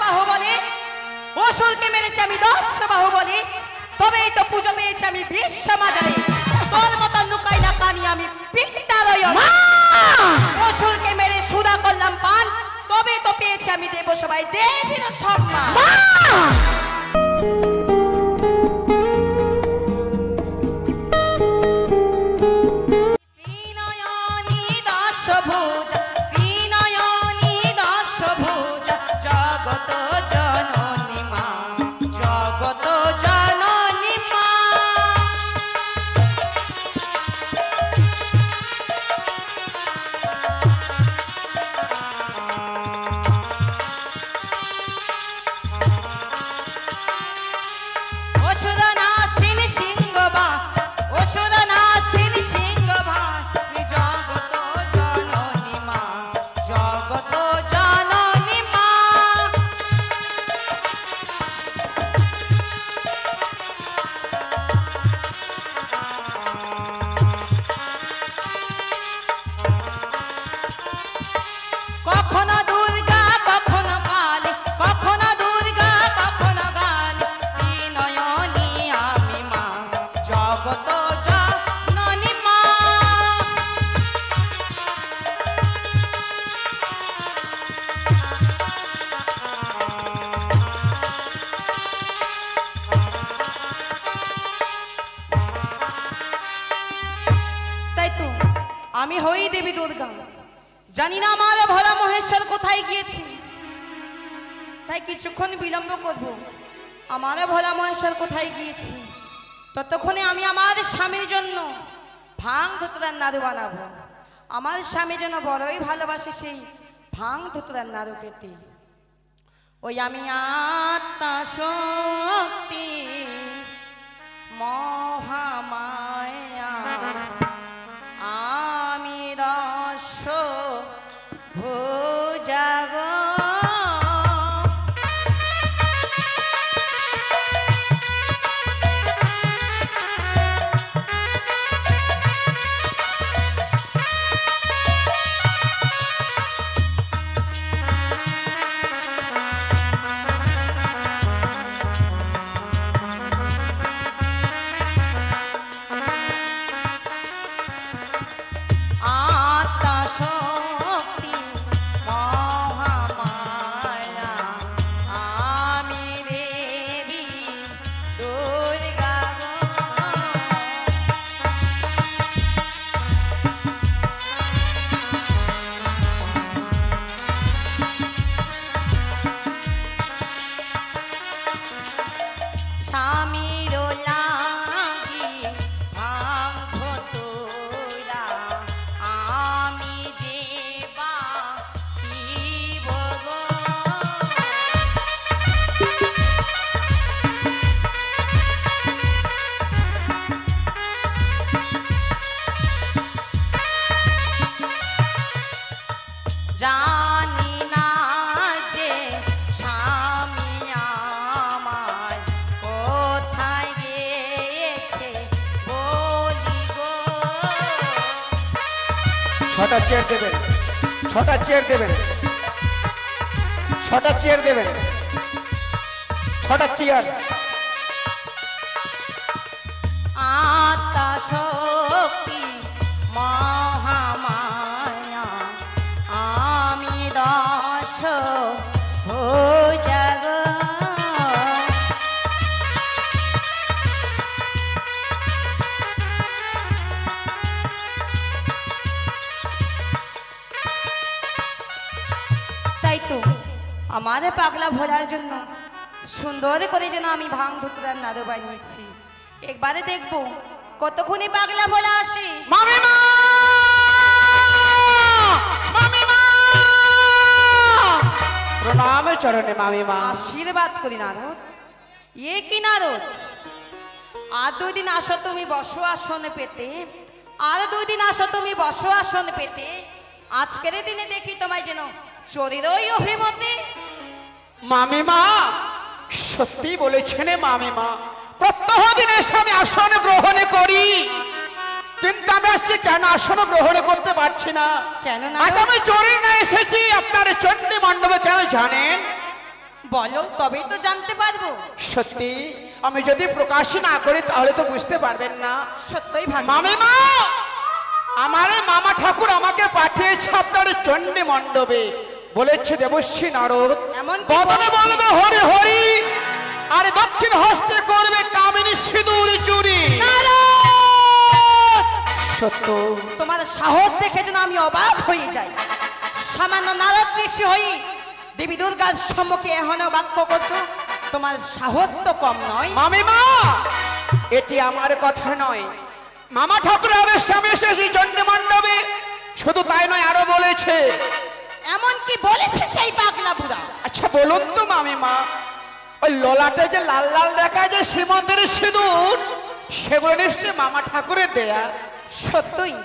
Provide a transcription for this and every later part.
বাহু বলে, অসুরকে মেরেছি আমি 10 বাহু বলে, তবেই তো পুজো পেয়েছি আমি বিশ্বমাজারে। তোর মতো লুকাই না কানি আমি পিত্তালয়। অসুরকে মেরে সুদা করলাম পান, তবেই তো পেয়েছি আমি দেব সবাই দেবীর সম্মান। আমি হই দেবী দুর্গা, জানি না আমার ভোলা মহেশ্বর কোথায় গিয়েছে, তাই কিছুক্ষণ বিলম্ব করব। আমার ভোলা মহেশ্বর কোথায় গিয়েছে, ততক্ষণে আমি আমার স্বামীর জন্য ভাং ধুতরার নাড়ু বানাবো। আমার স্বামী যেন বড়ই ভালোবাসে সেই ভাং ধুতরার নাড়ু খেতে। ওই আমি আত্মা শক্তি মহামায়া, আমি দশ ভুজাগ জানি না যে স্বামী আমার কোথায় গিয়েছে বলি গো। 6টা চেয়ার দেবেন, 6টা চেয়ার দেবেন, 6টা চেয়ার দেবেন, 6টা চেয়ার। আত্মা শক্তি মহামায়া, আমি দশ ভুজাগ তাই তো আমার পাগলা ভোলার জন্য সুন্দর করে যেন আমি ভাং ধুতরার নাড়ু বানিয়েছি। একবারে দেখবো কতক্ষণে পাগলা ভোলা আসে। মামিমা, মামিমা, প্রণাম চরণে মামিমা। আশীর্বাদ করি নারদ। এ কি নারদ, আর 2 দিন আসো তুমি বসো আসন পেতে, আর 2 দিন আসো তুমি বসো আসন পেতে। আজকের দিনে দেখি তোমায় যেন চোরেরই অভিমতে। মামিমা সত্যি বলেছেন মামিমা, প্রত্যহ দিন এসে আমি আসন গ্রহণ করি, কিন্তু আমি আজকে কেন আসন গ্রহণ করতে পারছি না? কেন না? আজ আমি চোরে না এসেছি আপনার চণ্ডী মণ্ডপে, কেন জানেন? বলো, তবেই তো জানতে পারবো। সত্যি আমি যদি প্রকাশ না করি তাহলে তো বুঝতে পারবেন না। সত্যই ভাগ মামিমা, আমারে মামা ঠাকুর আমাকে পাঠিয়েছে আপনার চণ্ডী মণ্ডপে। বলেছে দেবশ্রী নারদ এমন কি বদনে বলবে হরি হরি, আর দক্ষিণ হস্তে করবে কামিনী সিঁদুর চুরি। সত্য, তোমার সাহস দেখে যেন আমি অবাক হয়ে যাই। সামান্য নারদ ঋষি হই দেবী দুর্গার সম্মুখে এখনো বাক্য করছো, তোমার সাহস তো কম নয়। মামিমা, এটি আমার কথা নয়, মামা ঠাকুর আদেশ আমি এসেছি চণ্ডী মণ্ডপে। শুধু তাই নয়, আরো বলেছে। এমন কি বলেছে সেই পাগলা বুড়া? আচ্ছা বলুন তো মামিমা, ওই ললাটে যে লাল লাল দেখা যায় শ্রীমন্দিরের সিঁদুর, সেগুলো নিশ্চয়ই মামা ঠাকুরের দেয়া? সত্যই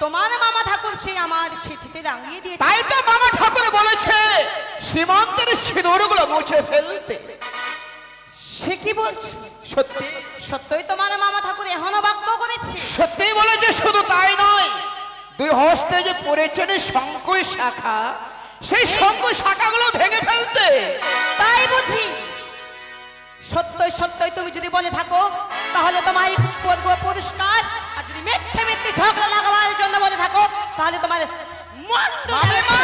তোমার মামা ঠাকুর সেই আমার স্মৃতিতে রাঙিয়ে দিয়ে। তাই তো মামা ঠাকুর বলেছে শ্রীমন্দিরের সিঁদুরগুলো মুছে ফেলতে। সে কি বলছো? সত্যি সত্যই তোমার মামা ঠাকুর এখনো বাক্য করেছে? সত্যি বলেছে। শুধু তাই নয়, দুই হস্তে যে পড়েছেন শঙ্কুর শাখা, সেই শঙ্কুর শাখাগুলো ভেঙে ফেলতে। তাই বুঝি? সত্যই সত্যই তুমি যদি বলে থাকো তাহলে তোমায় করবো পুরস্কার, আর যদি মিথ্যে মিথ্যে ঝগড়া লাগাবার জন্য বলে থাকো তাহলে তোমার মন্দ। মামিমা,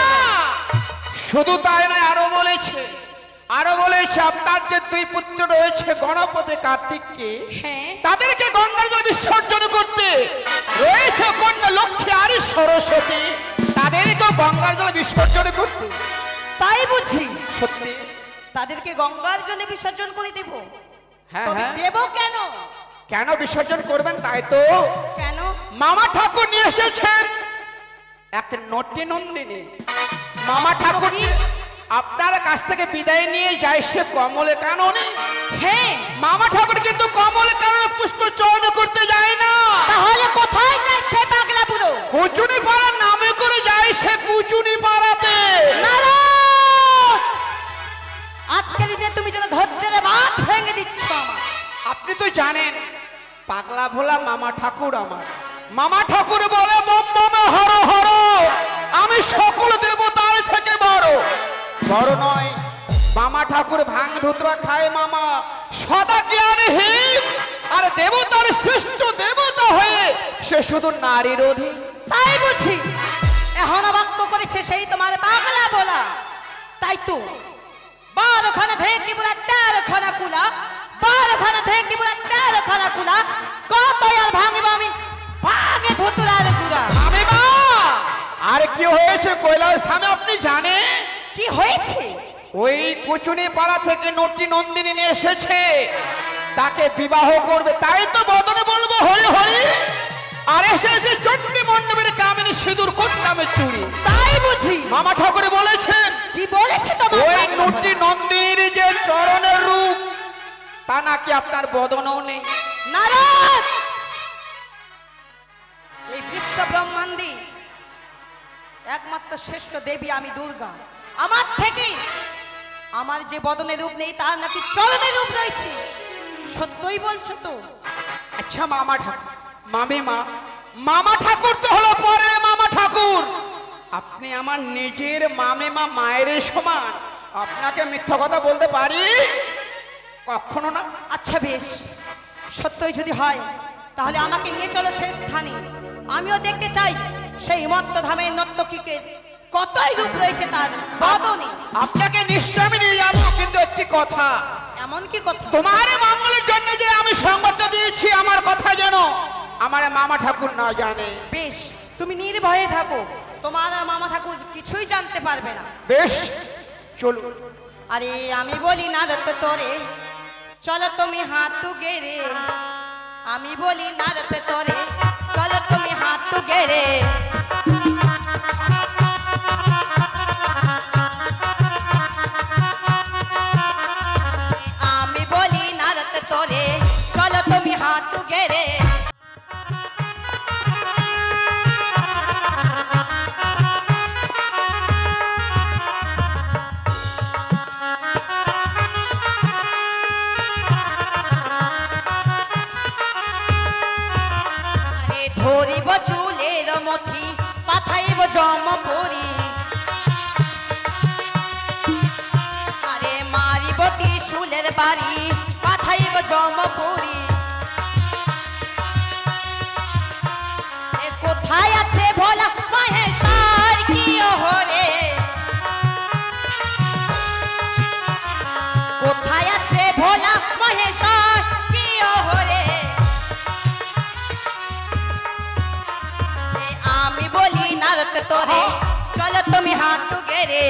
শুধু তাই নয়, আরো বলেছে আপনার যে দুই পুত্র রয়েছে গণপতি কার্তিককে, হ্যাঁ, তাদেরকে গঙ্গার জলে বিসর্জন করতে। রয়েছে কন্যা লক্ষ্মী আর সরস্বতী, তাদেরকেও গঙ্গার জলে বিসর্জন করতে। তাই বুঝি? সত্যি তাদেরকে গঙ্গার জলে বিসর্জন করে দেব? হ্যাঁ তবে হ্যাঁ, দেব কেন? কেন বিসর্জন করবেন তাই তো কেন? মামা ঠাকুর নিয়ে এসেছেন এক নটি নন্দিনী। মামা ঠাকুর আপনার কাছ থেকে বিদায় নিয়ে যায় সে কমলে কাননে। হ্যাঁ, মামা ঠাকুর কিন্তু কমলে কাননে পুষ্প চয়ন করতে যায় না। তাহলে কোথায় যায় সে পাগলা বুড়ো? কুচুনি পাড়ার নামে করে যায় সে কুচুনি পাড়াতে। নারদ, আজকের দিনে তুমি যেন ধৈর্যের বাঁধ ভেঙে দিচ্ছ আমার। আপনি তো জানেন পাগলা ভোলা মামা ঠাকুর আমার। মামা ঠাকুর বলে বম বমে হর হর, আমি সকল দেবতার থেকে বড়। বড় নয়, মামা ঠাকুর ভাঙ ধুতরা খায় মামা, সদা জ্ঞানহীন, আর দেবতার শ্রেষ্ঠ দেবতা হয়ে সে শুধু নারীর অধীন। তাই বুঝি? এখনো বাক্য করেছে সেই তোমার পাগলা বলা। তাই তো 12খানা ঢেঁকি বুড়া 13খানা কুলা, 12খানা ঢেঁকি বুড়া 13খানা কুলা, কত আর ভাঙিব আমি ভাঙে ভুতুরার গুড়া। মামিমা, আর কি হয়েছে কৈলাস ধামে আপনি জানেন? কি হয়েছে? ওই কুচুনি পাড়া থেকে নটি নন্দিনী নিয়ে এসেছে, তাকে বিবাহ করবে। তাই তো বদনে বলবো হরি হরি, আর এসেছে চণ্ডী মণ্ডপের কামিনী সিঁদুর কোট নামে চুরি। তাই বুঝি? মামা ঠাকুর বলেছেন কি বলেছে তোমার? ওই নটি নন্দিনীর যে চরণের রূপ, তা নাকি আপনার বদনও নেই। নারদ, এই বিশ্ব ব্রহ্মাণ্ডে একমাত্র শ্রেষ্ঠ দেবী আমি দুর্গা। আমার থেকে আমার যে বদনের রূপ নেই তার নাকি চরণের রূপ রয়েছে। সত্যই বলছো তো? আচ্ছা মামা ঠাকুর, মামিমা, মামা ঠাকুর তো হলো পরের মামা ঠাকুর। আপনি আমার নিজের মামিমা, মায়ের সমান। আপনাকে মিথ্যা কথা বলতে পারি? কখনো না। আচ্ছা বেশ, সত্যই যদি হয় তাহলে আমাকে নিয়ে চলো সেই স্থানে। আমিও দেখতে চাই সেই হিমন্ত ধামের নর্তকীকে কতই রূপ রয়েছে তার বদনে। আপনাকে নিশ্চয় আমি নিয়ে যাবো, কিন্তু একটি কথা। এমন কি কথা? তোমার মঙ্গলের জন্য যে আমি সংবাদটা দিয়েছি, আমার কথা যেন আমার মামা ঠাকুর না জানে। বেশ, তুমি নির্ভয়ে থাকো, তোমার মামা ঠাকুর কিছুই জানতে পারবে না। বেশ, চলুন। আরে আমি বলি না রতে তোরে, চলো তুমি হাত গেরে। আমি বলি না রতে তোরে, চলো তুমি হাত গেরে। আমি বলি না রতে তোরে, চলো তুমি হাত গেরে। ধরিব চুলের মথি মতি পাঠাইব জমপুরি। কোথায় আছে ভোলা মহেশ্বর কি ওহরে, কোথায় আছে ভোলা মহেশ্বর কি ওহরে। আমি বলি নারদ তোরে চলো তুমি হাত গেরে,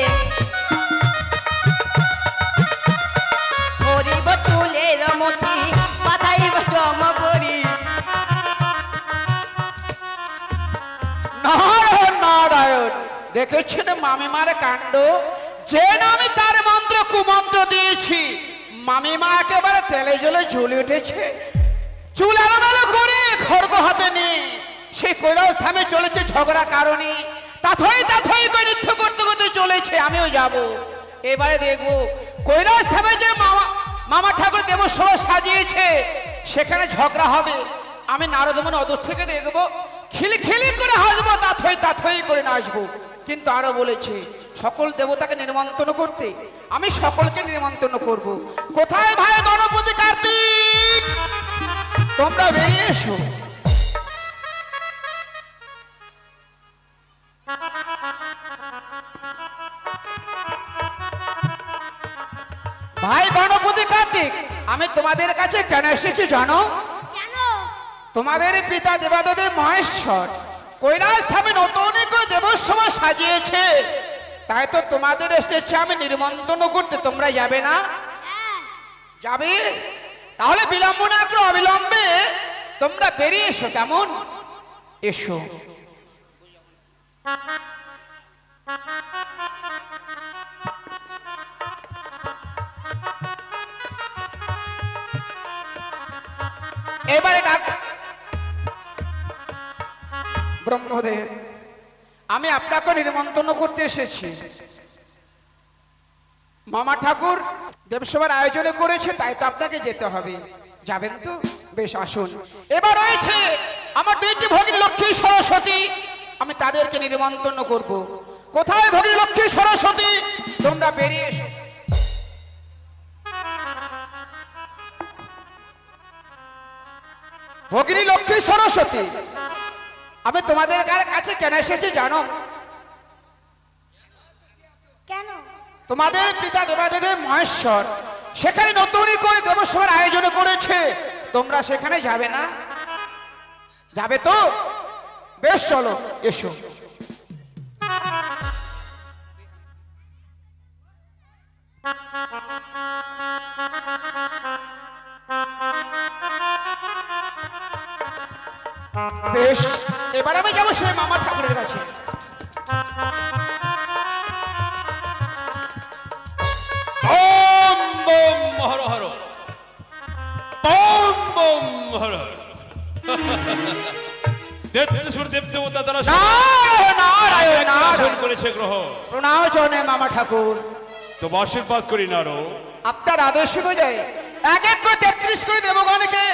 ধরিব চুলের মতি পাঠাইব জমপুরি। নারায়ণ নারায়ণ, দেখেছেন মামিমার কাণ্ড। যে নামে তার মন্ত্র কুমন্ত্র দিয়েছি, মামিমা একেবারে তেলে জলে ঝুলে উঠেছে। চুল আলাদা করে খড়গ হাতে নিয়ে সেই কৈলাস ধামে চলেছে ঝগড়া কারণে। তাথই করে নৃত্য করতে করতে চলেছে। আমিও যাব, এবারে দেখবো কৈলাস ধামে যে মামা ঠাকুর দেবসভা সাজিয়েছে সেখানে ঝগড়া হবে। আমি নারদমন অদূর থেকে দেখবো, খিলখিলি করে হাসবো, তাথই করে নাচবো। কিন্তু আরো বলেছে সকল দেবতাকে নিমন্ত্রণ করতে, আমি সকলকে নিমন্ত্রণ করব। কোথায় ভাই গণপতি কার্তিক, তোমরা বেরিয়ে এসো। ভাই গণপতি কার্তিক, আমি তোমাদের কাছে কেন এসেছি জানো? কেন? তোমাদের পিতা দেবাদেব মহেশ্বর কৈলাস ধামে নতুন করে দেবসভা সাজিয়েছে, তাই তো তোমাদের এসেছে আমি নিমন্ত্রণ করতে। তোমরা যাবে না? হ্যাঁ। যাবে? তাহলে বিলম্ব না করে অবিলম্বে তোমরা বেরিয়ে এসো। কেমন? এসো। এবারে ডাক ব্রহ্মদেব, আমি আপনাকে নিমন্ত্রণ করতে এসেছি। মামা ঠাকুর দেবসভার আয়োজন করেছে, তাই তো আপনাকে যেতে হবে। যাবেন তো? বেশ, আসুন। এবার রয়েছে আমার দুইটি ভগিনী লক্ষ্মী সরস্বতী, আমি তাদেরকে নিমন্ত্রণ করব। কোথায় ভগিনী লক্ষ্মী সরস্বতী? তোমরা বেরিয়ে এসো। ভগিনী লক্ষ্মী সরস্বতী, আমি তোমাদের কাছে কেন এসেছি জানো? কেন? তোমাদের পিতা দেবাদেব মহেশ্বর সেখানে নতুন করে দেবসভার আয়োজন করেছে, তোমরা সেখানে যাবে না? যাবে তো? বেশ, চলো, এসো। বেশ, এবার আমি যাবো সেই মামা ঠাকুরের কাছে। ওম bomb Har Har, bomb bomb Har Har. দেবতেশ্বর দেবদেবতা তারা নারায়ণ নারায়ণ আসন নারায়ণ। করেছে গ্রহ। প্রণাম চরণে মামা ঠাকুর। তো আশীর্বাদ করি নারো। আপনার আদেশ অনুযায়ী এক এক করে 33 করে দেবগণকে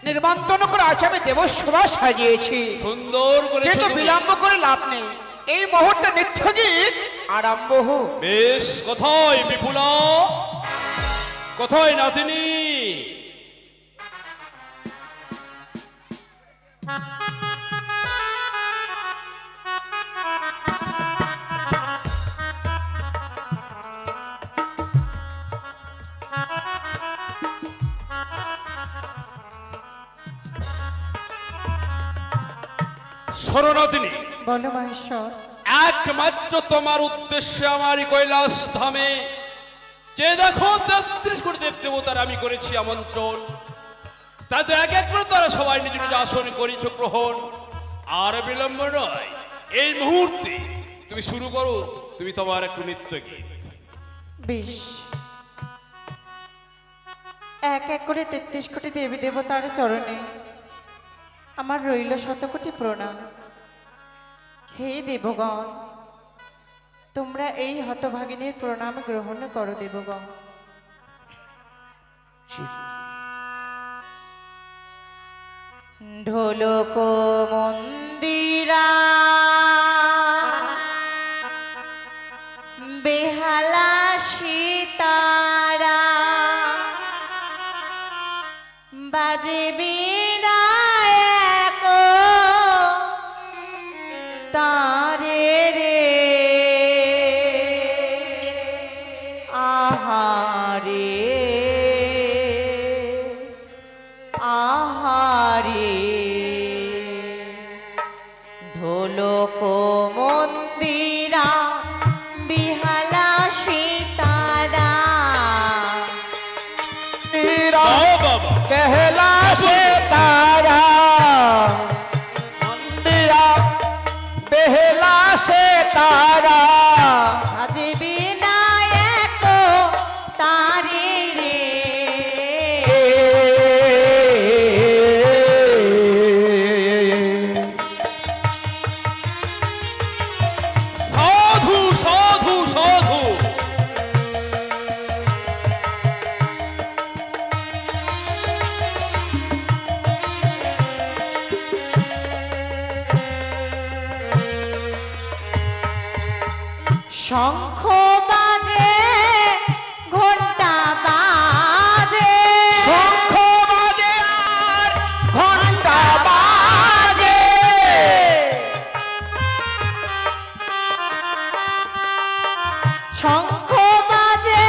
নিমন্ত্রণ করে আজ আমি দেবসভা সাজিয়েছি। সুন্দর করে কিন্তু বিলম্ব করে লাভ নেই, এই মুহূর্তে নৃত্য গীত আরম্ভ হোক। বেশ, কোথায় বিপুলা, কোথায় নাতিনি? শরণাতিনী, বলো মহেশ্বর। একমাত্র তোমার উদ্দেশ্যে আমার এই কৈলাস ধামে যে দেখো 33 কোটি দেব দেবতার আমি করেছি আমন্ত্রণ, তাতে এক এক করে তারা সবাই নিজ নিজ আসন করেছ গ্রহণ। আর বিলম্ব নয়, এই মুহূর্তে তুমি শুরু করো তুমি তোমার একটু নৃত্য গীত। বেশ, এক এক করে 33 কোটি দেবী দেবতার চরণে আমার রইল শতকোটি প্রণাম। হে দেবগণ, তোমরা এই হতভাগিনীর প্রণাম গ্রহণ করো দেবগণ। ঢোলক মন্দিরা বেহালা সীতারা বাজবি না একো তারে রে আহারে আহারে ঢোলক মন্দিরা বিহালা সীতারা कहला से तारा मंदिरा बेहला से तारा বাজবি না একো তারে রে সাধু সাধু সাধু শঙ্খ বাজে ঘন্টা বাজে শঙ্খ বাজে আর ঘন্টা বাজে শঙ্খ বাজে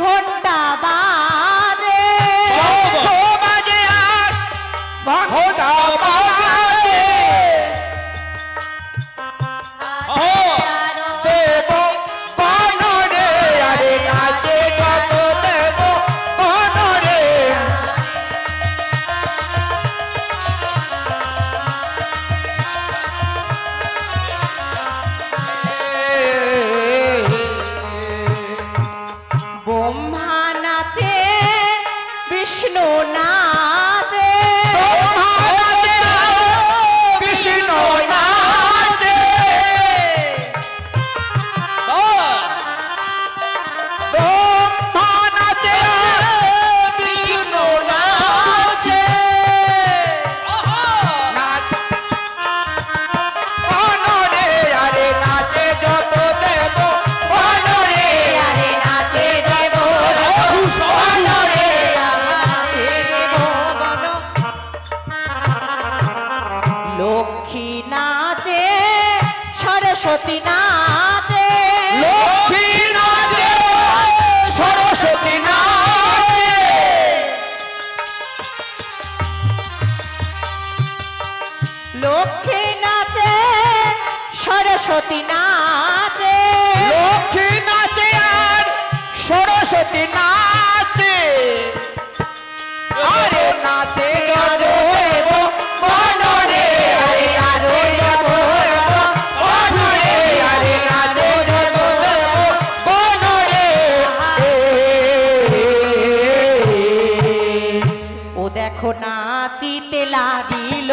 ঘন্টা বাজে শঙ্খ বাজে আর ঘন্টা বাজে দেব বনরে আরে নাচে কত দেব বনরে ব্রহ্মা নাচে বিষ্ণু নাচে কৃষ্ণ নাচে ব্রহ্মা নাচে বিষ্ণু নাচে নাচ বনরে আরে নাচে যত দেব বনরে আরে নাচে দেব বনরে নাচে দেব বন। লক্ষ্মী নাচে সরস্বতী নাচে লক্ষ্মী নাচে সরস্বতী নাচে লক্ষ্মী নাচে সরস্বতী নাচে লক্ষ্মী নাচে আর সরস্বতী নাচে আরে নাচে আরো দেব বনরে আরে আরো দেব বনরে আরে নাচে যত দেব বনরে ও দেখো নাচিতে লাগিল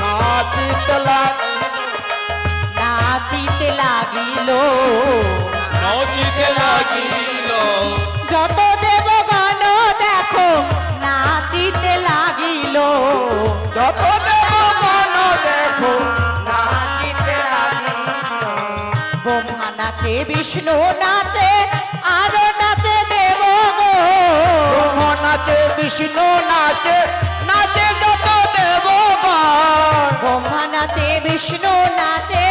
নাচিতে নাচিতে লাগিল নাচিতে লাগিল যত দেবগণ দেখো নাচিতে লাগিল যত দেব বন দেখো নাচিতে লাগিল ব্রহ্মা নাচে বিষ্ণু নাচে আরো নাচে দেবগণ ব্রহ্ম নাচে বিষ্ণু নাচে নাচে যত দেবগণ ব্রহ্মা নাচে বিষ্ণু নাচে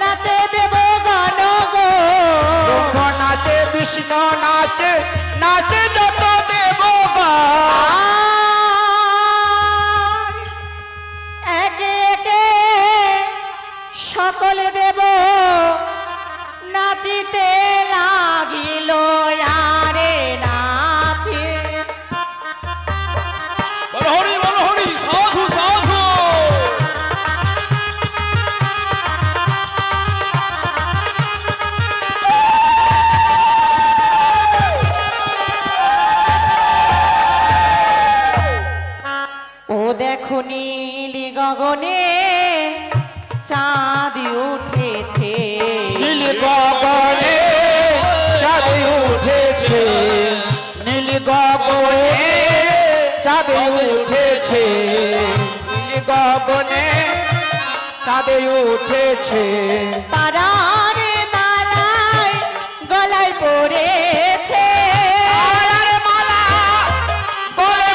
নাচে দেবগণ গো ব্রহ্ম নাচে বিষ্ণু নাচে নাচে যত দেবগণ আর একে একে সকল দেব নাচিতে লাগিল আরে নাচে বল হরি সাধু সাধু ও দেখো নীলি গগনে চাঁদ উঠেছে নীল গগনে চাঁদ উঠেছে নীল গগনে চাঁদ উঠেছে নীল গগনে চাঁদ উঠেছে তারার মালায় গলায় পড়েছে তারার মালা গলে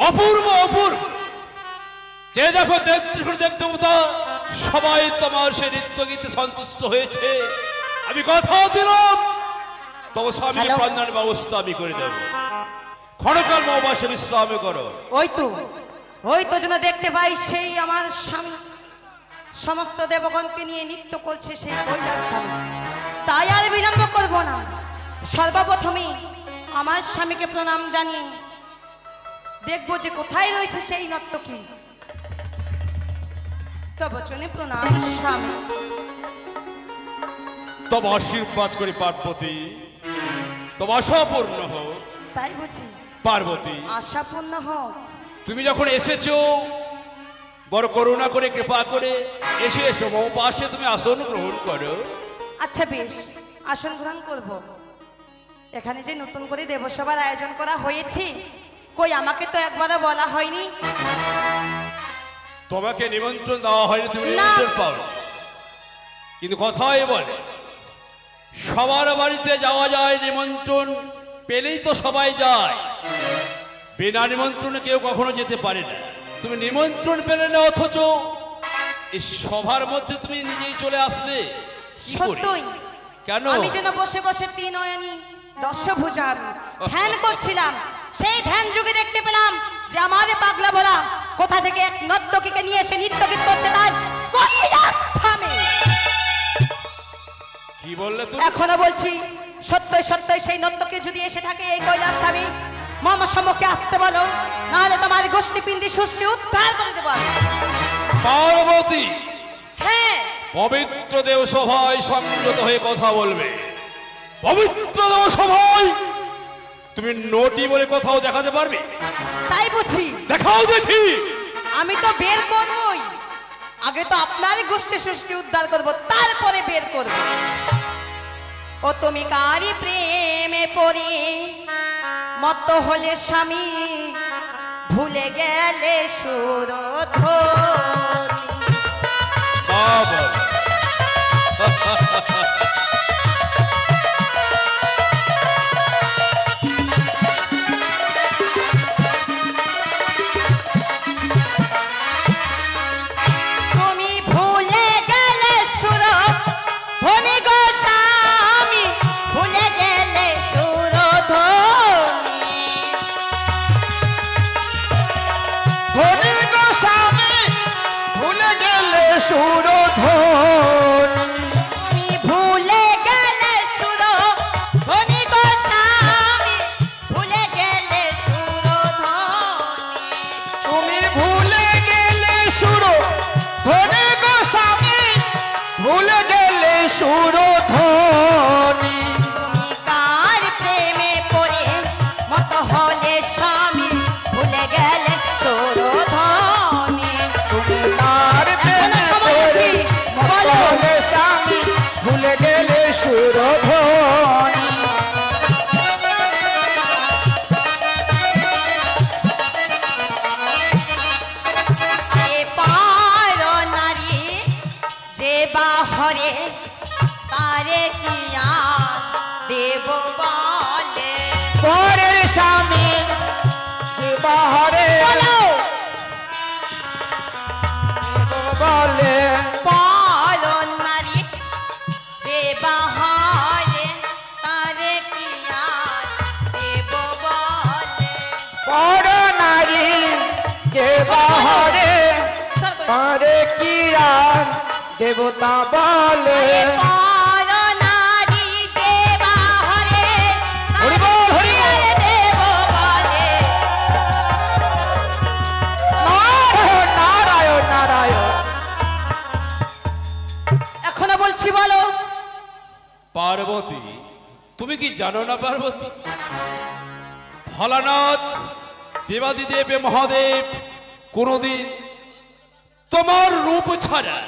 অপূর্ব অপূর্ব। যে দেখো 33 কোটি দেবদেবতা সবাই তোমার সেই নৃত্য গীতে সন্তুষ্ট হয়েছে। আমি কথা দিলাম তবে স্বামীর হ্যালো? পান্নার ব্যবস্থা আমি করে দেব। ক্ষণকাল মহাবাসে বিশ্রাম করো। ওই তো যেন দেখতে পাই সেই আমার স্বামী সমস্ত দেবগণকে নিয়ে নৃত্য করছে সেই কৈলাস ধামে। তাই আর বিলম্ব করব না, সর্বপ্রথমে আমার স্বামীকে প্রণাম জানিয়ে দেখবো যে কোথায় রয়েছে সেই নর্তকী। তব চনে প্রণাম স্বামী। তবে আশীর্বাদ করি পার্বতী, তবে আশা পূর্ণ হোক। তাই বুঝি পার্বতী, আশা পূর্ণ হোক। তুমি যখন এসেছো বড় করুণা করে কৃপা করে এসো মৌ পাশে তুমি আসন গ্রহণ করো। আচ্ছা বেশ, আসন গ্রহণ করব। এখানে যে নতুন করে দেবসভার আয়োজন করা হয়েছে, কই আমাকে তো একবারও বলা হয়নি। তোমাকে নিমন্ত্রণ দেওয়া হয়নি, তুমি না। নিমন্ত্রণ পাও। কিন্তু কথাই বলে সবার বাড়িতে যাওয়া যায়, নিমন্ত্রণ পেলেই তো সবাই যায়, বিনা নিমন্ত্রণে কেউ কখনো যেতে পারে না। তুমি নিমন্ত্রণ পেলে না, অথচ এই সভার মধ্যে তুমি নিজেই চলে আসলে। কি করি? সত্যই কেন? আমি যেন বসে বসে ত্রিনয়নী দশভুজা ধ্যান করছিলাম, সেই ধ্যান যুগে দেখতে পেলাম যে আমাদের পাগলা ভোলা কোথা থেকে এক নর্তকীকে নিয়ে এসে নৃত্য গীত করছে তার কৈলাস ধামে। কি বললে তুমি? এখনো বলছি সত্যই সত্যই সেই নর্তকী যদি এসে থাকে এই কৈলাস ধামে, মামা সম্মুখে আসতে বলো, নাহলে তোমার গোষ্ঠী পিণ্ডি সুষ্টি উদ্ধার করে দেবো আমি। পার্বতী, হ্যাঁ, পবিত্র দেব সভায় সংযত হয়ে কথা বলবে। পবিত্র দেব সভায় তুমি নটি বলে কথাও দেখাতে পারবে? তাই বুঝি। দেখাও দেখি। আমি তো বের করবই, আগে তো আপনারই গোষ্ঠী সৃষ্টি উদ্ধার করব, তারপরে বের করব। ও তুমি কারি প্রেমে পড়ে মত হলে স্বামী, ভুলে গেলে সুরধ্বনি। বাবা, তুমি ভুলে গেলে সুরধ্বনি গো স্বামী, ভুলে গেলে সুরধ্বনি। ধনী গো স্বামী ভুলে গেলে সুরধ্বনি। তুমি ভুলে গেলে সুরধ্বনি গো স্বামী, ভুলে গেলে সুরধ্বনি। তুমি ভুলে গেলে সুরধ্বনি গো স্বামী, ভুলে গেলে সুরধ্বনি। তুমি কার প্রেমে পড়ে মত হলে স্বামী, ভুলে গেলে সুরধ্বনি। তুমি তার এখনো প্রেমে সময় আছে, পড়ে বলো। বলে স্বামী, ভুলে গেলে সুরধ্বনি। এ পার নারী যে বাহরে, তারে কিয়া দেব বলে। পরের স্বামী যে বাহারে বলো, বলে পার নারী যে বাহরে, তারে কিয়া দেব বলে। পর নারী যে বাহারে পারে কি আর দেবতা বলে। পার নারী যে বাহরে, হরি বল, হরি বল। তারে দেব বলে। নারায়ণ নারায়ণ নারায়ণ। এখনো বলছি বলো। পার্বতী, তুমি কি জানো না পার্বতী, ভোলানাথ দেবাদিদেব মহাদেব কোনদিন তোমার রূপ ছাড়া,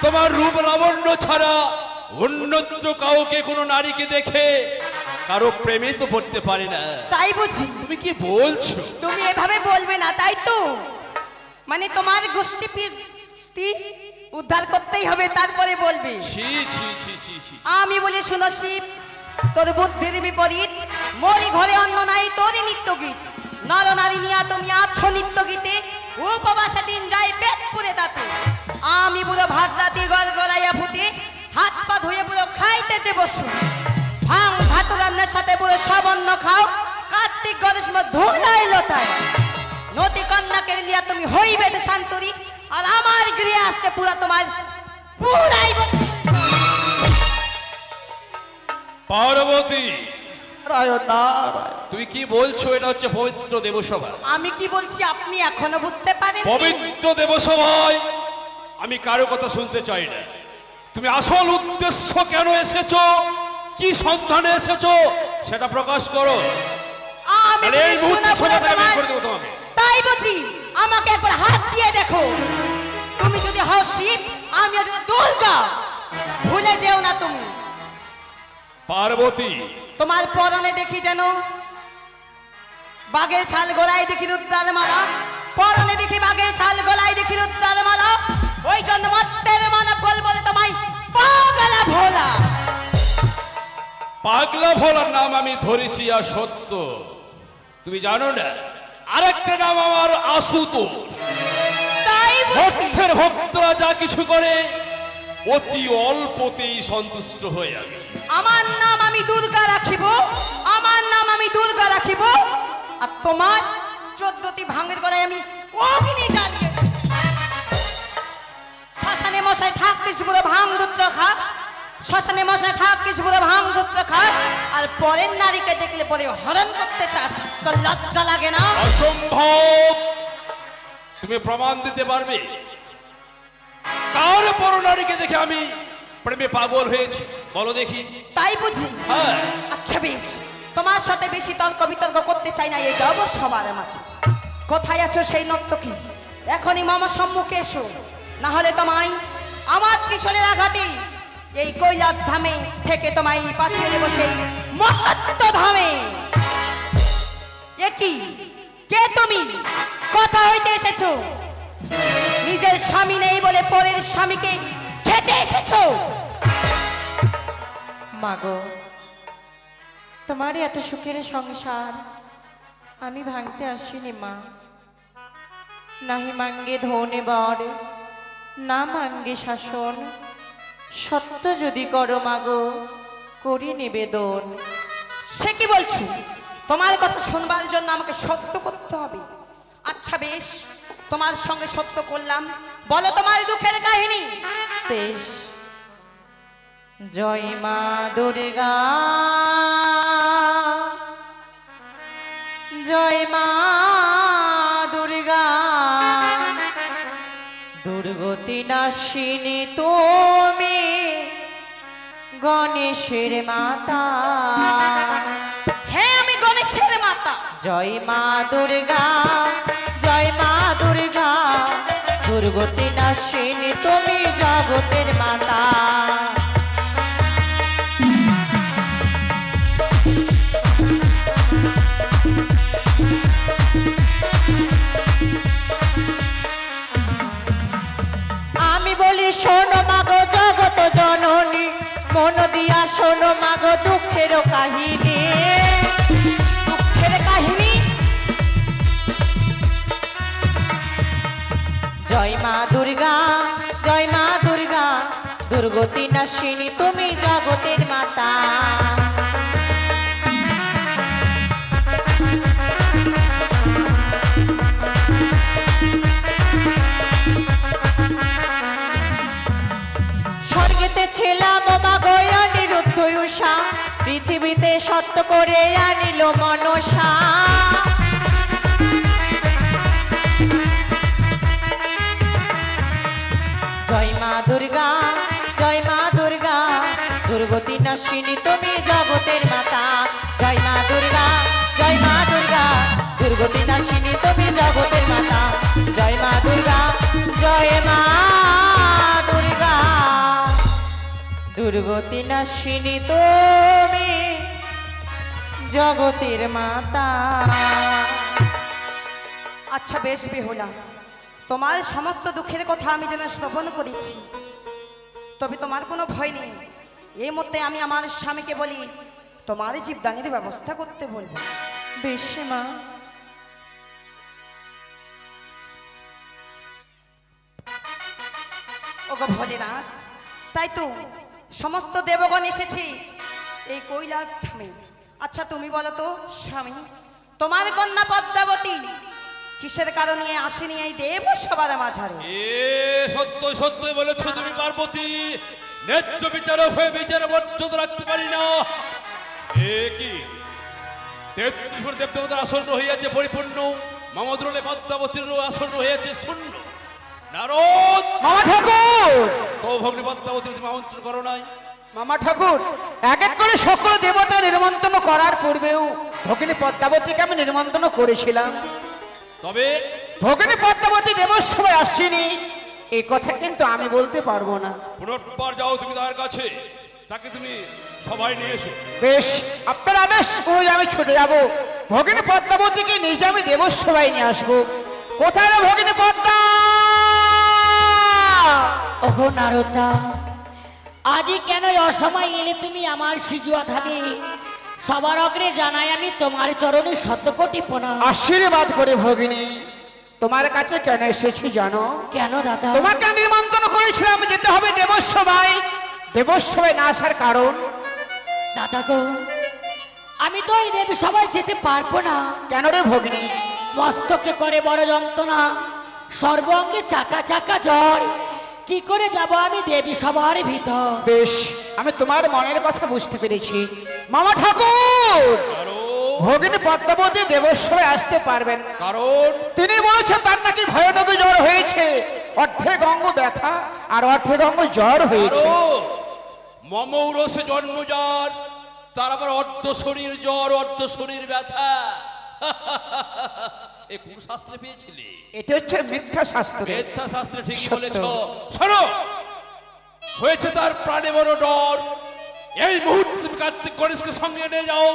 তোমার রূপ লাবণ্য ছাড়া অন্যত্র কাউকে কোনো নারীকে দেখে কারো প্রেমে তো পড়তে পারে না। তাই বুঝি। তুমি কি বলছো? তুমি এভাবে বলবে না, তাই তো? মানে তোমার গোষ্ঠী পিস্তি উদ্ধার করতেই হবে, তারপরে বলবে। ছি ছি ছি ছি ছি। আমি বলি শোনো শিব, তোর বুদ্ধির বিপরীত, মোরি ঘরে অন্ন নাই তোরই নিত্য গীত। নরনারী নিয়া তুমি আছো নিত্য গীতে, উপবাসে দিন যাই পেট পুরে তাতে। আমি পুরো ভাত রাতি গড়গড়াইয়া ফুটে, হাত পা ধুয়ে পুরো খাইতেছে বসু। ভাং ভাত রান্নার সাথে পুরো সাবন্ন খাও, কার্তিক গণেশ ধুলাই লতায়। নদী কন্যাকে লিয়া তুমি হইবে শান্তরি, আর আমার গৃহে আসতে পুরা তোমার পুরাই। পার্বতী, রায় না রায়। তুমি কি বলছো? এটা হচ্ছে পবিত্র দেবসভা। আমি কি বলছি আপনি এখনো বুঝতে পারেন? পবিত্র দেবসভায় আমি কারো কথা শুনতে চাই না। তুমি আসল উদ্দেশ্য কেন এসেছো, কি সন্ধানে এসেছো সেটা প্রকাশ করো। আমি তাহলে এই কি মুহূর্তে শোনাবো সভা থেকে বের তোমার? করে দেবো তোমাকে। তাই বুঝি? আমাকে একবার হাত দিয়ে দেখো। তুমি যদি হও শিব, আমি হচ্ছি দুর্গা। ভুলে যেও না তুমি। পার্বতী, তোমার পরনে দেখি যেন বাঘের ছাল, গলায় দেখি রুদ্রার মালা। পরনে দেখি বাঘের ছাল, গলায় দেখি রুদ্রার মালা। ওই জন্য মত্তের মানা বলে তোমায় পাগলা ভোলা। পাগলা ভোলার নাম আমি ধরেছি আর সত্য। তুমি জানো না আরেকটা নাম আমার আশুতোষ। তাই বুঝি? ভক্তের ভক্তরা যা কিছু করে অতি অল্পতেই সন্তুষ্ট হয়ে আমি। আমার নাম আমি দুর্গা রাখিব, আমার নাম আমি দুর্গা রাখিব। আর তোমার 14টি ভাঙের গলায় আমি অগ্নি জ্বালিয়ে দেব। শ্মশানে মশাই থাকিস বলে ভাঙ দুধ খাস, শ্মশানে মশাই থাকিস বলে ভাঙ দুধ খাস, আর পরের নারীকে দেখলে পরে হরণ করতে চাস, তোর লজ্জা লাগে না? অসম্ভব। তুমি প্রমাণ দিতে পারবে কার পর নারীকে দেখে আমি প্রেমে পাগল হয়েছি? বলো দেখি। তাই বুঝি? হ্যাঁ। আচ্ছা বেশ, তোমার সাথে বেশি তর্ক বিতর্ক করতে চাই না এই দেব সবার মাঝে। কোথায় আছো সেই নর্তকী? এখনই মামা সম্মুখে এসো, না হলে তোমায় আমার ত্রিশূলের আঘাতে এই কৈলাস ধামে থেকে তোমায় পাঠিয়ে দেবো সেই মহত্ব ধামে। একই কে তুমি? কথা হইতে এসেছো? নিজের স্বামী নেই বলে পরের স্বামীকে খেতে এসেছো? মাগো, তোমার এত সুখের সংসার আমি ভাঙতে আসিনি মা। নাহি মাঙ্গে ধনে বর, না মাঙ্গে শাসন। সত্য যদি করো মাগো, করি নিবেদন। সে কি বলছো? তোমার কথা শুনবার জন্য আমাকে সত্য করতে হবে। আচ্ছা বেশ, তোমার সঙ্গে সত্য করলাম। বলো তোমার দুঃখের কাহিনী। বেশ। জয় মা দুর্গা, জয় মা দুর্গা, দুর্গতি নাশিনী তুমি গণেশের মাতা। হ্যাঁ, আমি গণেশের মাতা। জয় মা দুর্গা, জয় মা দুর্গা, দুর্গতি নাশিনী তুমি জগতের মাতা। আমি বলি শোনো মাগো জগত জননী, মন দিয়া শোনো মাগো দুঃখের কাহিনী। দুঃখের কাহিনী? জয় মা দুর্গা, জয় মা দুর্গা, দুর্গতি নাশিনী তুমি জগতের মাতা। স্বর্গেতে ছিলাম মাগো অনিরুদ্ধ উষা, পৃথিবীতে সত্য করে আনিল মনসা। জয় মা দুর্গা, জয় মা দুর্গা, দুর্গতি নাশিনী তুমি জগতের মাতা। জয় মা দুর্গা, জয় মা দুর্গা, দুর্গতি নাশিনী তুমি জগতের মাতা। জয় মা দুর্গা, জয় মা দুর্গা, দুর্গতি নাশিনী তুমি জগতের মাতা। আচ্ছা বেশ বেহুলা, তোমার সমস্ত দুঃখের কথা আমি যেন শ্রবণ করেছি, তবে তোমার কোনো ভয় নেই। এই মুহূর্তে আমি আমার স্বামীকে বলি তোমার জীবদানের ব্যবস্থা করতে বলবো। বেশ মা, ওগো ভোলেনা, তাই তো সমস্ত দেবগণ এসেছি এই কৈলাস ধামে। আচ্ছা তুমি বলো তো স্বামী, তোমার কন্যা পদ্মাবতী কিসের কারণে আসেনি এই দেব সবার মাঝারে? এ সত্য সত্যই বলেছো তুমি পার্বতী। ন্যায্য বিচারক হয়ে বিচার মর্যাদা রাখতে পারি না। এ কি 33 কোটি দেবদেবতার আসন হইয়াছে পরিপূর্ণ, মামদ্রলে পদ্মাবতীর আসন হইয়াছে শূন্য। নারদ, মামা ঠাকুর, তো ভগ্নী পদ্মাবতীর তুমি আমন্ত্রণ করো নাই? মামা ঠাকুর, এক এক করে সকল দেবতা নিমন্ত্রণ করার পূর্বেও ভগিনী পদ্মাবতীকে আমি নিমন্ত্রণ করেছিলাম। তবে ভগিনী পদ্মাবতী দেবসভায় আসেনি এই কথা কিন্তু আমি বলতে পারবো না। পুনর্বার যাও তুমি তার কাছে, তাকে তুমি সবাই নিয়ে এসো। বেশ, আপনার আদেশ অনুযায়ী আমি ছুটে যাব। ভগিনী পদ্মাবতীকে নিজে আমি দেবসভায় নিয়ে আসবো। কোথায় রে ভগিনী পদ্মা? ওগো নারদা, আজ কেন এই অসময় এলে তুমি আমার সিজুয়া ধামে? সবার অগ্রে জানাই আমি তোমার চরণে শতকোটি প্রণাম। আশীর্বাদ করে ভগিনী, তোমার কাছে কেন এসেছি জানো? কেন দাদা? তোমাকে নিমন্ত্রণ করেছিলাম যেতে হবে দেবসভায়। দেবসভায় না আসার কারণ? দাদা গো, আমি তো এই দেবী সবাই যেতে পারবো না। কেন রে ভগিনী? মস্তকে করে বড় যন্ত্রণা, সর্বাঙ্গে চাকা চাকা জ্বর, কি করে যাব আমি দেবী সবার ভিতর? বেশ, আমি তোমার মনের কথা বুঝতে পেরেছি। মামা ঠাকুর, ভগিনী পদ্মাবতী দেবসভায় আসতে পারবেন না। কারণ তিনি বলেছেন তার নাকি ভয়ানক জ্বর হয়েছে। অর্ধেক অঙ্গ ব্যথা আর অর্ধেক অঙ্গ জ্বর হয়েছে। মম উরসে জন্মজার, তার আবার অর্ধ শরীর জ্বর, অর্ধ শরীর ব্যথা। এ কোন শাস্ত্রে পেয়েছিলে? এটা হচ্ছে মিথ্যা শাস্ত্র। মিথ্যা শাস্ত্রে ঠিকই সত্য। বলেছ। শোনো, হয়েছে তার প্রাণে বড় ডর। এই মুহূর্তে তুমি কার্তিক গণেশকে সঙ্গে নিয়ে যাও।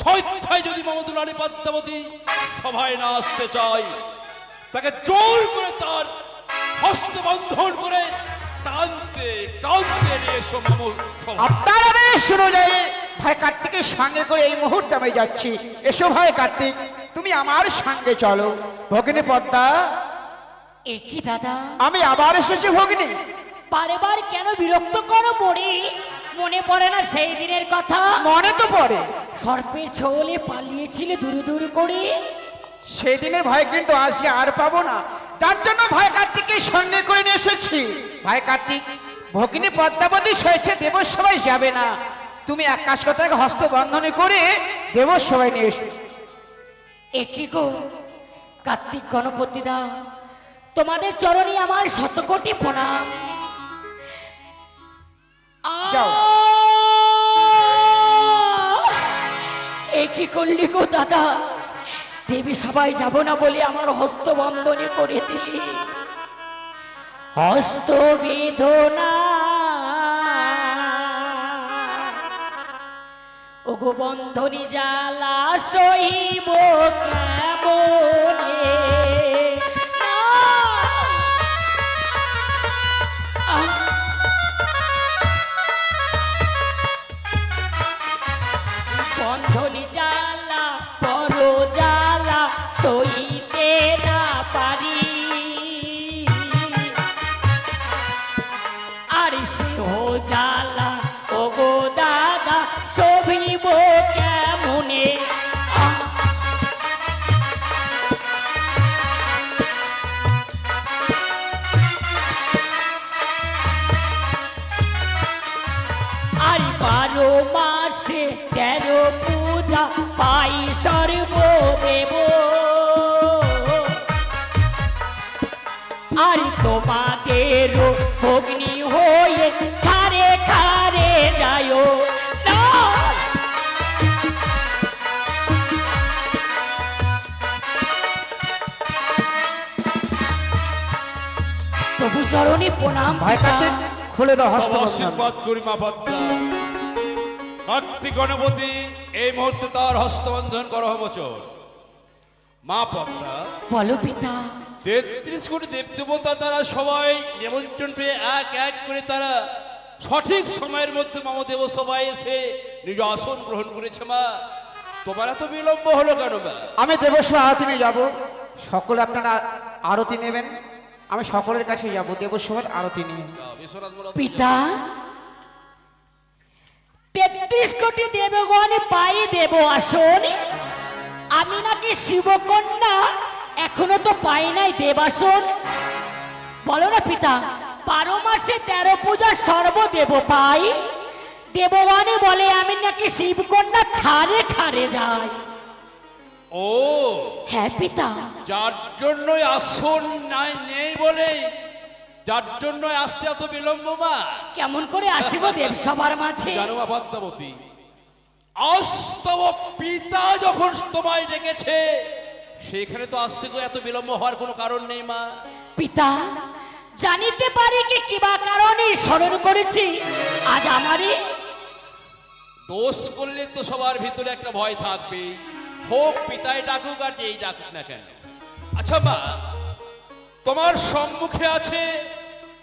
স্বেচ্ছায় যদি মমদুলারী পদ্মাবতী সভায় না আসতে চাই, তাকে জোর করে তার হস্ত বন্ধন করে টানতে টানতে নিয়ে এসো মামুল সভা। আপনার আদেশ অনুযায়ী ভাই কার্তিকের সঙ্গে করে এই মুহূর্তে আমি যাচ্ছি। এসো ভাই কার্তিক, তুমি আমার সঙ্গে চলো। ভগিনী পদ্মা, এ কি দাদা, আমি আবার এসেছি ভগিনী। বারেবার কেন বিরক্ত করো মরি? মনে পড়ে না সেই দিনের কথা? মনে তো পড়ে। সর্পের ছোলে পালিয়েছিলে দূর দূর করে। সেদিনের ভয় কিন্তু আজকে আর পাবো না, যার জন্য ভাই কার্তিকের সঙ্গে করে নিয়ে এসেছি। ভাই কার্তিক, ভগিনী পদ্মাবতী হয়েছে দেবসভায় যাবে না। তুমি এক কাজ করতে হস্ত বন্ধনে করে দেবসভায় নিয়ে এসো। একই গো কার্তিক গণপতি দা, তোমাদের চরণে আমার শতকোটি প্রণাম। যাও। একই করলি গো দাদা, দেবী সবাই যাব না বলে আমার হস্ত বন্ধনে করে দিলি। হস্ত বেদনা ওগো বন্ধনী জ্বালা সহিব কেমনে? বন্ধনী জ্বালা বড় জ্বালা সইতে না পারি, আর সে হো জ্বালা ওগো দাদা সভিব কেমনে? আর 12 মাসে 13 পূজা পাই সর্বদেব, আর তোমাদের অগ্নি হয়ে ছাড়ে খারে যায় না। তবু চরণে প্রণাম। ভাই কার্তিক, খুলে দাও হস্ত বন্ধন। আশীর্বাদ করি মা পদ্মা। কার্তিক গণপতি এই মুহূর্তে তার হস্তবন্ধন করো মোচন। মা পদ্মা, বলো পিতা। 33 কোটি দেবদেবতা তারা সবাই নিমন্ত্রণ পেয়ে এক এক করে তারা সঠিক সময়ের মধ্যে মমদেব সবাই এসে নিজ আসন গ্রহণ করেছে। মা, তোমার এত বিলম্ব হলো কেন? মা, আমি দেবসভা আরতি নিয়ে যাবো। সকলে আপনারা আরতি নেবেন। আমি সকলের কাছে যাবো দেবসভার আরতি নিয়ে। বিশ্বনাথ বলো। পিতা 33 কোটি দেবগণ পাই দেব আসন, আমি নাকি শিবকন্যা এখনো তো পাই নাই দেবাসন। বলো না পিতা, 12 মাসে 13 পূজা সর্বদেব পাই, দেবগণে বলে আমি নাকি শিবকন্যা ছাড়ে ছাড়ে যাই। ও হ্যাঁ পিতা, যার জন্যই আসন নাই নেই বলে, যার জন্য আসতে এত বিলম্ব মা। কেমন করে আসিব দেব সবার মাঝে? জানো মা পদ্মাবতী, আস্তব পিতা যখন তোমায় ডেকেছে সেখানে তো আসতে গো এত বিলম্ব হওয়ার কোনো কারণ নেই মা। পিতা জানিতে পারি কি কিবা কারণে স্মরণ করেছি আজ আমারে? দোষ করলে তো সবার ভিতরে একটা ভয় থাকবে, হোক পিতায় ডাকুক আর যেই ডাকুক না কেন। আচ্ছা মা, তোমার সম্মুখে আছে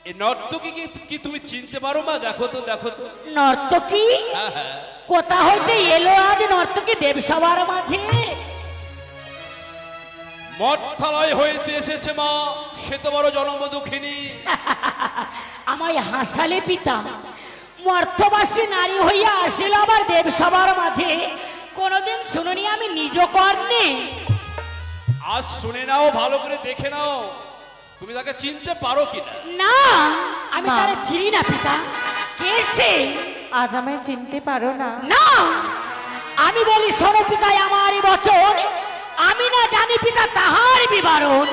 এই নর্তকী কি তুমি চিনতে পারো মা? দেখো তো দেখো তো। নর্তকী? হ্যাঁ হ্যাঁ, কোথা হইতে এলো আজ নর্তকী দেব সবার মাঝে? মঠথালয় হইতে এসেছে মা, সে তো বড় জনম দুঃখিনী। আমায় হাসালে পিতা, মর্তবাসী নারী হইয়া আসিল আবার দেব সবার মাঝে, কোনদিন শুনিনি আমি নিজ কর্ণে। আজ শুনে নাও, ভালো করে দেখে নাও, তুমি তাকে চিনতে পারো কিনা। না, আমি মা। তারে চিনি না পিতা। কে সে? আজ আমায় চিনতে পারো না? না, আমি বলি শোনো পিতা, আমারই বচন, আমি না জানি পিতা তাহার বিবরণ।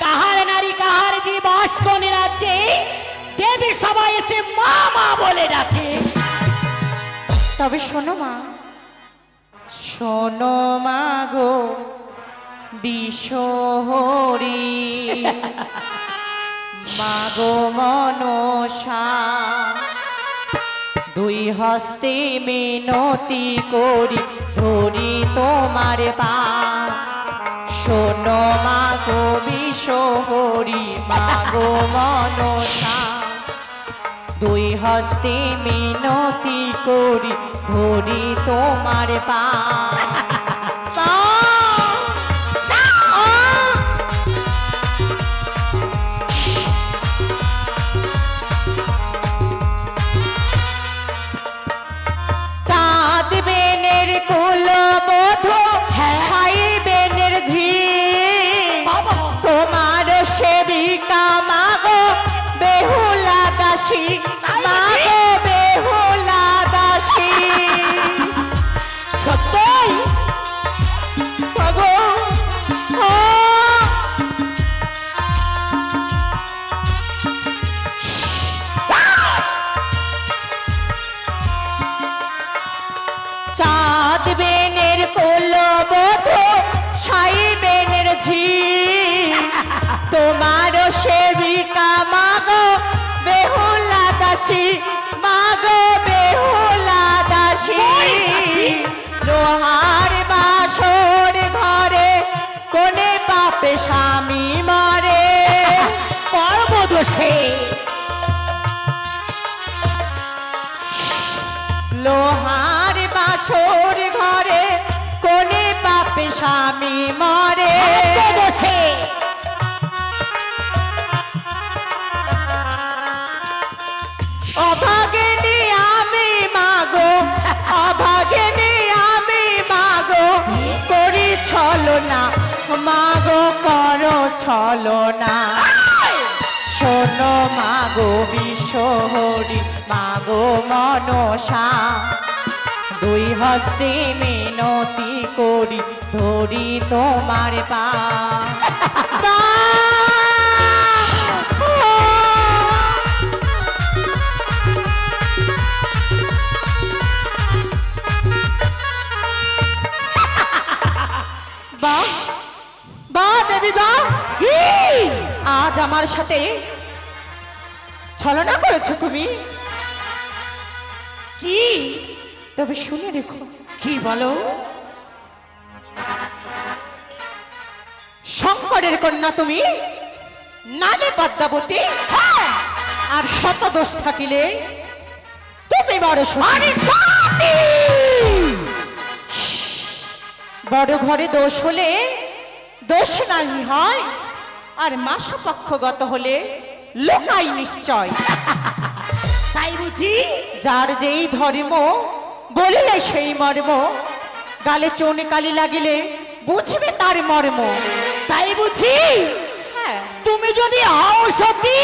কাহার নারী কাহার যে বাস কোন রাজ্যে, দেবী সবাই এসে মা মা বলে ডাকে। তবে শোনো মা, শোনো মা গো বিশহরি, মা গো মনসা, দুই হস্তে মিনতি করি ধরি তোমার পা। শোনো মা গো বিশহরি, মা গো মনসা, দুই হস্তে মিনতি করি ধরি তোমার পা। চাঁদ বেনের কুলবধূ, সাই বেনের ঝি, তোমার সেবিকা মাগো বেহুলা দাসী, মাগো বেহুলা দাসী। সত্যই মাগো ও চাঁদ বেনের কুলবধূ, সাই বেনের ঝি, তোমার সেবিকা মাগো বেহুলা দাসী, মাগো বেহুলা দাসী। লোহার বাসর ঘরে কোনে পাপে স্বামী মরে, কর্মদোষে লোহার বাসর ঘরে কোনে পাপে স্বামী মরে। দোষে অভাগিনী আমি মাগো, অভাগিনী আমি মাগো, করি ছলনা মাগো করো ছলনা। শোনো মাগো বিশহরি, মাগো মনসা, দুই হস্তে মিনতি করি ধরি তোমার পা। বাহ বাহ দেবী বাহ, আজ আমার সাথে ছলনা করেছো তুমি। কি? তবে শুনে রেখো, কি বলো? শঙ্করের কন্যা তুমি, নামে পদ্মাবতী, আর শত দোষ থাকিলে তুমি বড় সতী। বড় ঘরে দোষ হলে দোষ নাই হয়, আর মাসপক্ষগত হলে লোকাই নিশ্চয়। তাই বুঝি? যার যেই ধর্ম বলিলে সেই মর্ম, গালে চৌনে কালি লাগিলে বুঝবে তার মর্ম। তাই বুঝি? হ্যাঁ, তুমি যদি হও সতী,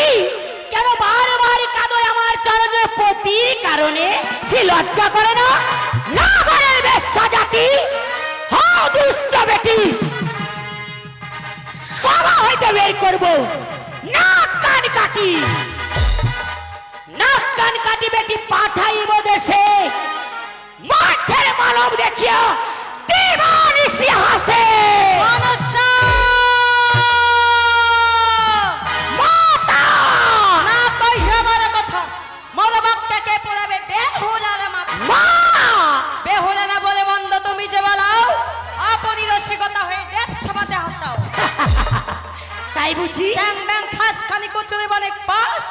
কেন বারবার কাঁদো আমার চরণের পতির কারণে? সে লজ্জা করে না? না ঘরের বেশ্যা জাতি, হও দুষ্ট বেটি, সভা হইতে বের করবো, নাক কান কাটি, নাক কান কাটি বেটি পাঠাইব দেশে, মাঠের মানব দেখিয়া দিবানিশি হাসে। মনসা মাতা! না কইয়া বড় কথা, মোর বাক্যকে পোড়াবে বেহুলার মাথা। মা! বেহুলা না বলে মন্দ তুমি যে বলাও, আপনি রসিকতা হয়ে দেব সভাতে হাসাও। তাই বুঝি? চ্যাং ব্যাং খাস খানি কচুরি বনেক পাস,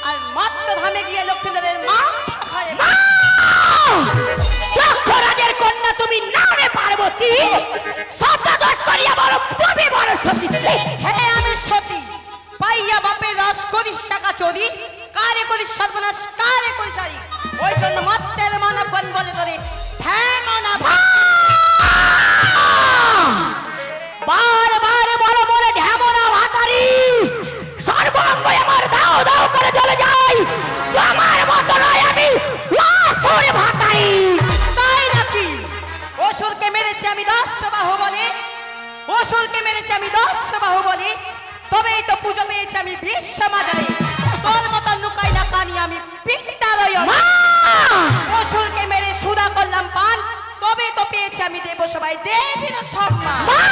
আর মত্ত ধামে গিয়ে লক্ষ্মীদের মা খায়। মা! দক্ষরাজের কন্যা তুমি নামে পার্বতী, সপ্তদশ করিয়া বড় তুমি বড় সতী। হ্যাঁ আমি সতী, পাইয়া বাপের রস করিস টাকা চুরি, কারে করিস সর্বনাশ, কারে করিস হারি। ওই জন্য মত্তের মানব বন বলে ধরে ধ্যান ভাই। বারবার বড় বড় ঢেমনা ভাতারি, সর্বাঙ্গ আমার দাও দাও করে জ্বলে যায়, তোমার মতো নয় আমি অসুর ভাতাই। তাই নাকি? অসুরকে মেরেছি আমি 10 বাহুবলে, অসুরকে মেরেছি আমি 10 বাহুবলে, তবেই তো পুজো পেয়েছি আমি বিশ্বমাজারে। তোর মতো লুকাই না কানি আমি পিটালয়। মা! অসুরকে মেরে সুদা করলাম পান, তবেই তো পেয়েছি আমি দেব সবাই দেবীর সম্মান। মা!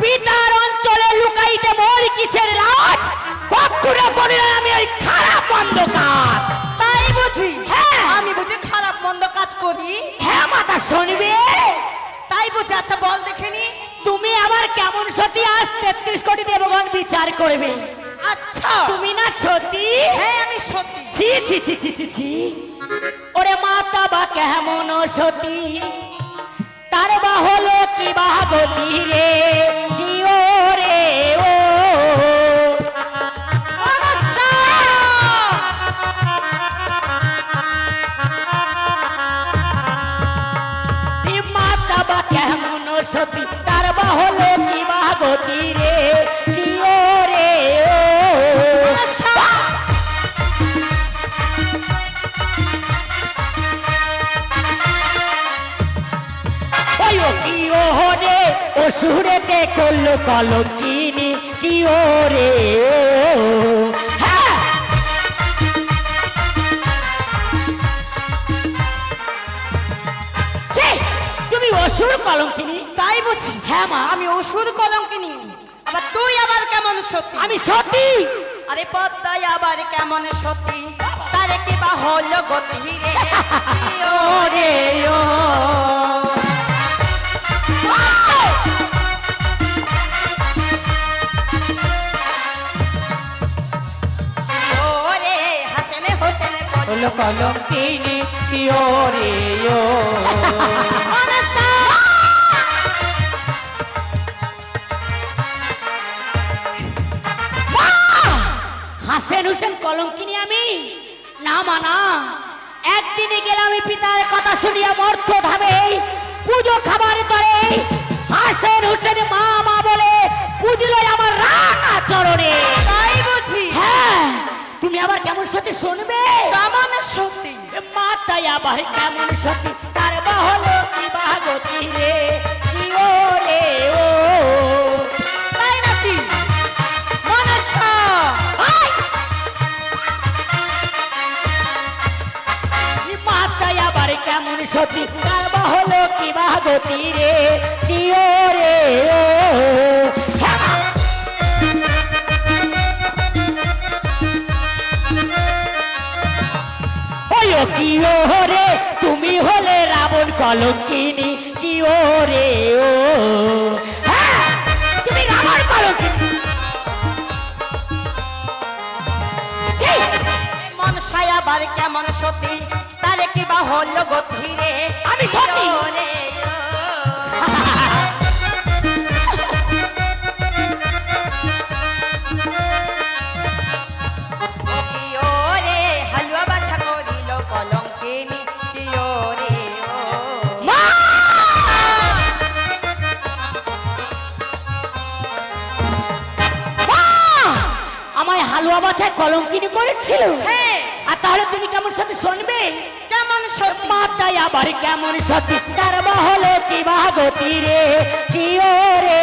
পিতার অঞ্চলে লুকাইতে মোর কিসের রাজ? কখনো করি না আমি ওই খারাপ অন্ধকার। তাই বুঝি? হ্যাঁ। আমি বুঝি খারাপ মন্দ কাজ করি? হ্যাঁ মাতা শুনবে? তাই বুঝি? আচ্ছা বল দেখেনি। তুমি আবার কেমন সতী? আজ 33 কোটি দেবগণ বিচার করবে। আচ্ছা তুমি না সতী? হ্যাঁ আমি সত্যি। ছি ছি ছি ছি ছি ছি। ওরে মাতা বা কেমন সতী, তার বা হলো কি বা গতি রে, কি ও রে ও। মাতা বা কেমন সতী, তার বা হলো কি বা গতি রে, কি ও রে ও। কি ও রে অসুরেতে করলো কলঙ্কিনী, কি ও রে ও। হ্যাঁ। ছি, তুমি অসুর কলঙ্কিনী? তাই বুঝি? হ্যাঁ মা। আমি অসুর কলঙ্কিনী, আবার তুই আবার কেমন সত্যি? আমি সতী। আরে পদ্মায় আবার কেমন সত্যি, তারে কি বা হলো গতি রে, কি ও রে ও। ওরে হাসেনে হোসেনে হলো কলঙ্কিনী, কি ও রে ও। হাসেন হুসেন কলঙ্কিনী আমি? না মানা, একদিনে গেলাম আমি পিতার কথা শুনিয়া মর্থ ধামে পুজো খাবার তরে হাসেন হুসেন মা মা বলে পুজলো আমার রাঙা চরণে। তাই বুঝি? হ্যাঁ। তুমি আবার কেমন সত্যি শুনবে? কেমন সত্যি? মাতাই আবার কেমন সত্যি, তার বা হলো কি বা গতি রে, কি ও রে ও। তাই নাকি? মনসা মাতাই আবার কেমন সত্যি, তার বা হলো কি বা গতি রে, কি ও রে ও। কি ও রে তুমি হলে রাবণ কলঙ্কিনী, কি ও রে ও। হ্যাঁ, তুমি রাবণ কলঙ্কিনী। মনসায় আবার কেমন সত্যি, তারে কি বা হলো গতি রে, আমি সতী। কি ও রে ও। বাছায় কলঙ্কিনী করেছিল? হ্যাঁ। আর তাহলে তুমি কেমন সতী শুনবে? কেমন সত্যি? মাতাই আবার কেমন সতী, তার বা হলো কি বা গতি রে, কি ও রে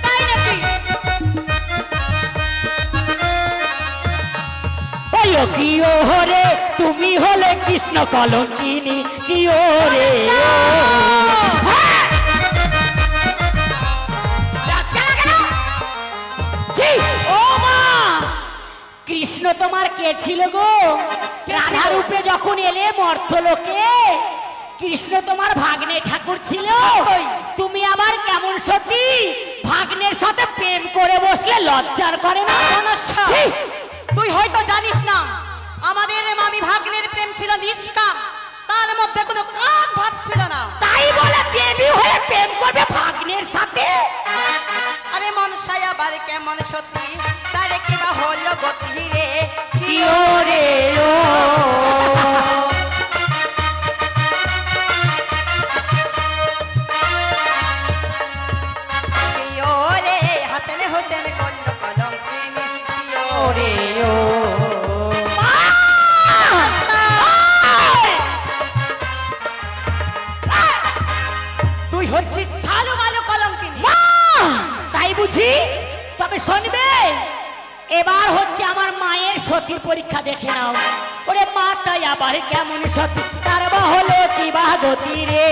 তাই নাকি? ওই ও কি ও রে, তুমি হলে কৃষ্ণ কলঙ্কিনী, কি ও রে হ্যাঁ! ছি, ও মা, কৃষ্ণ তোমার কে ছিল গো? রাধা রূপে যখন এলে মর্তলোকে, কৃষ্ণ তোমার ভাগ্নে ঠাকুর ছিল। সত্যই। তুমি আবার কেমন সতী, ভাগ্নের সাথে প্রেম করে বসলে লজ্জার করে না? মনসা, ছি! তুই হয়তো জানিস না আমাদের মামি ভাগ্নের প্রেম ছিল নিষ্কাম, তার মধ্যে কোনো কাম ভাব ছিল না। তাই বলে দেবী হয়ে প্রেম করবে ভাগ্নের সাথে? আরে মনসাই আবার কেমন সত্যি, তারে কিবা হলো গতি রে, কি ও রে ও কি ও রে, হাতেনে হতেন গল্ল কলঙ্কিনী, কি ও রে ও তুই হচ্ছিস ছালু মালু কলঙ্কিনী। তাই বুঝি? তবে শুনবে, এবার হচ্ছে আমার মায়ের সতীর পরীক্ষা, দেখে নাও। ওরে মা তাই আবার কেমন সতী, তার বা হলো কি বা গতি রে,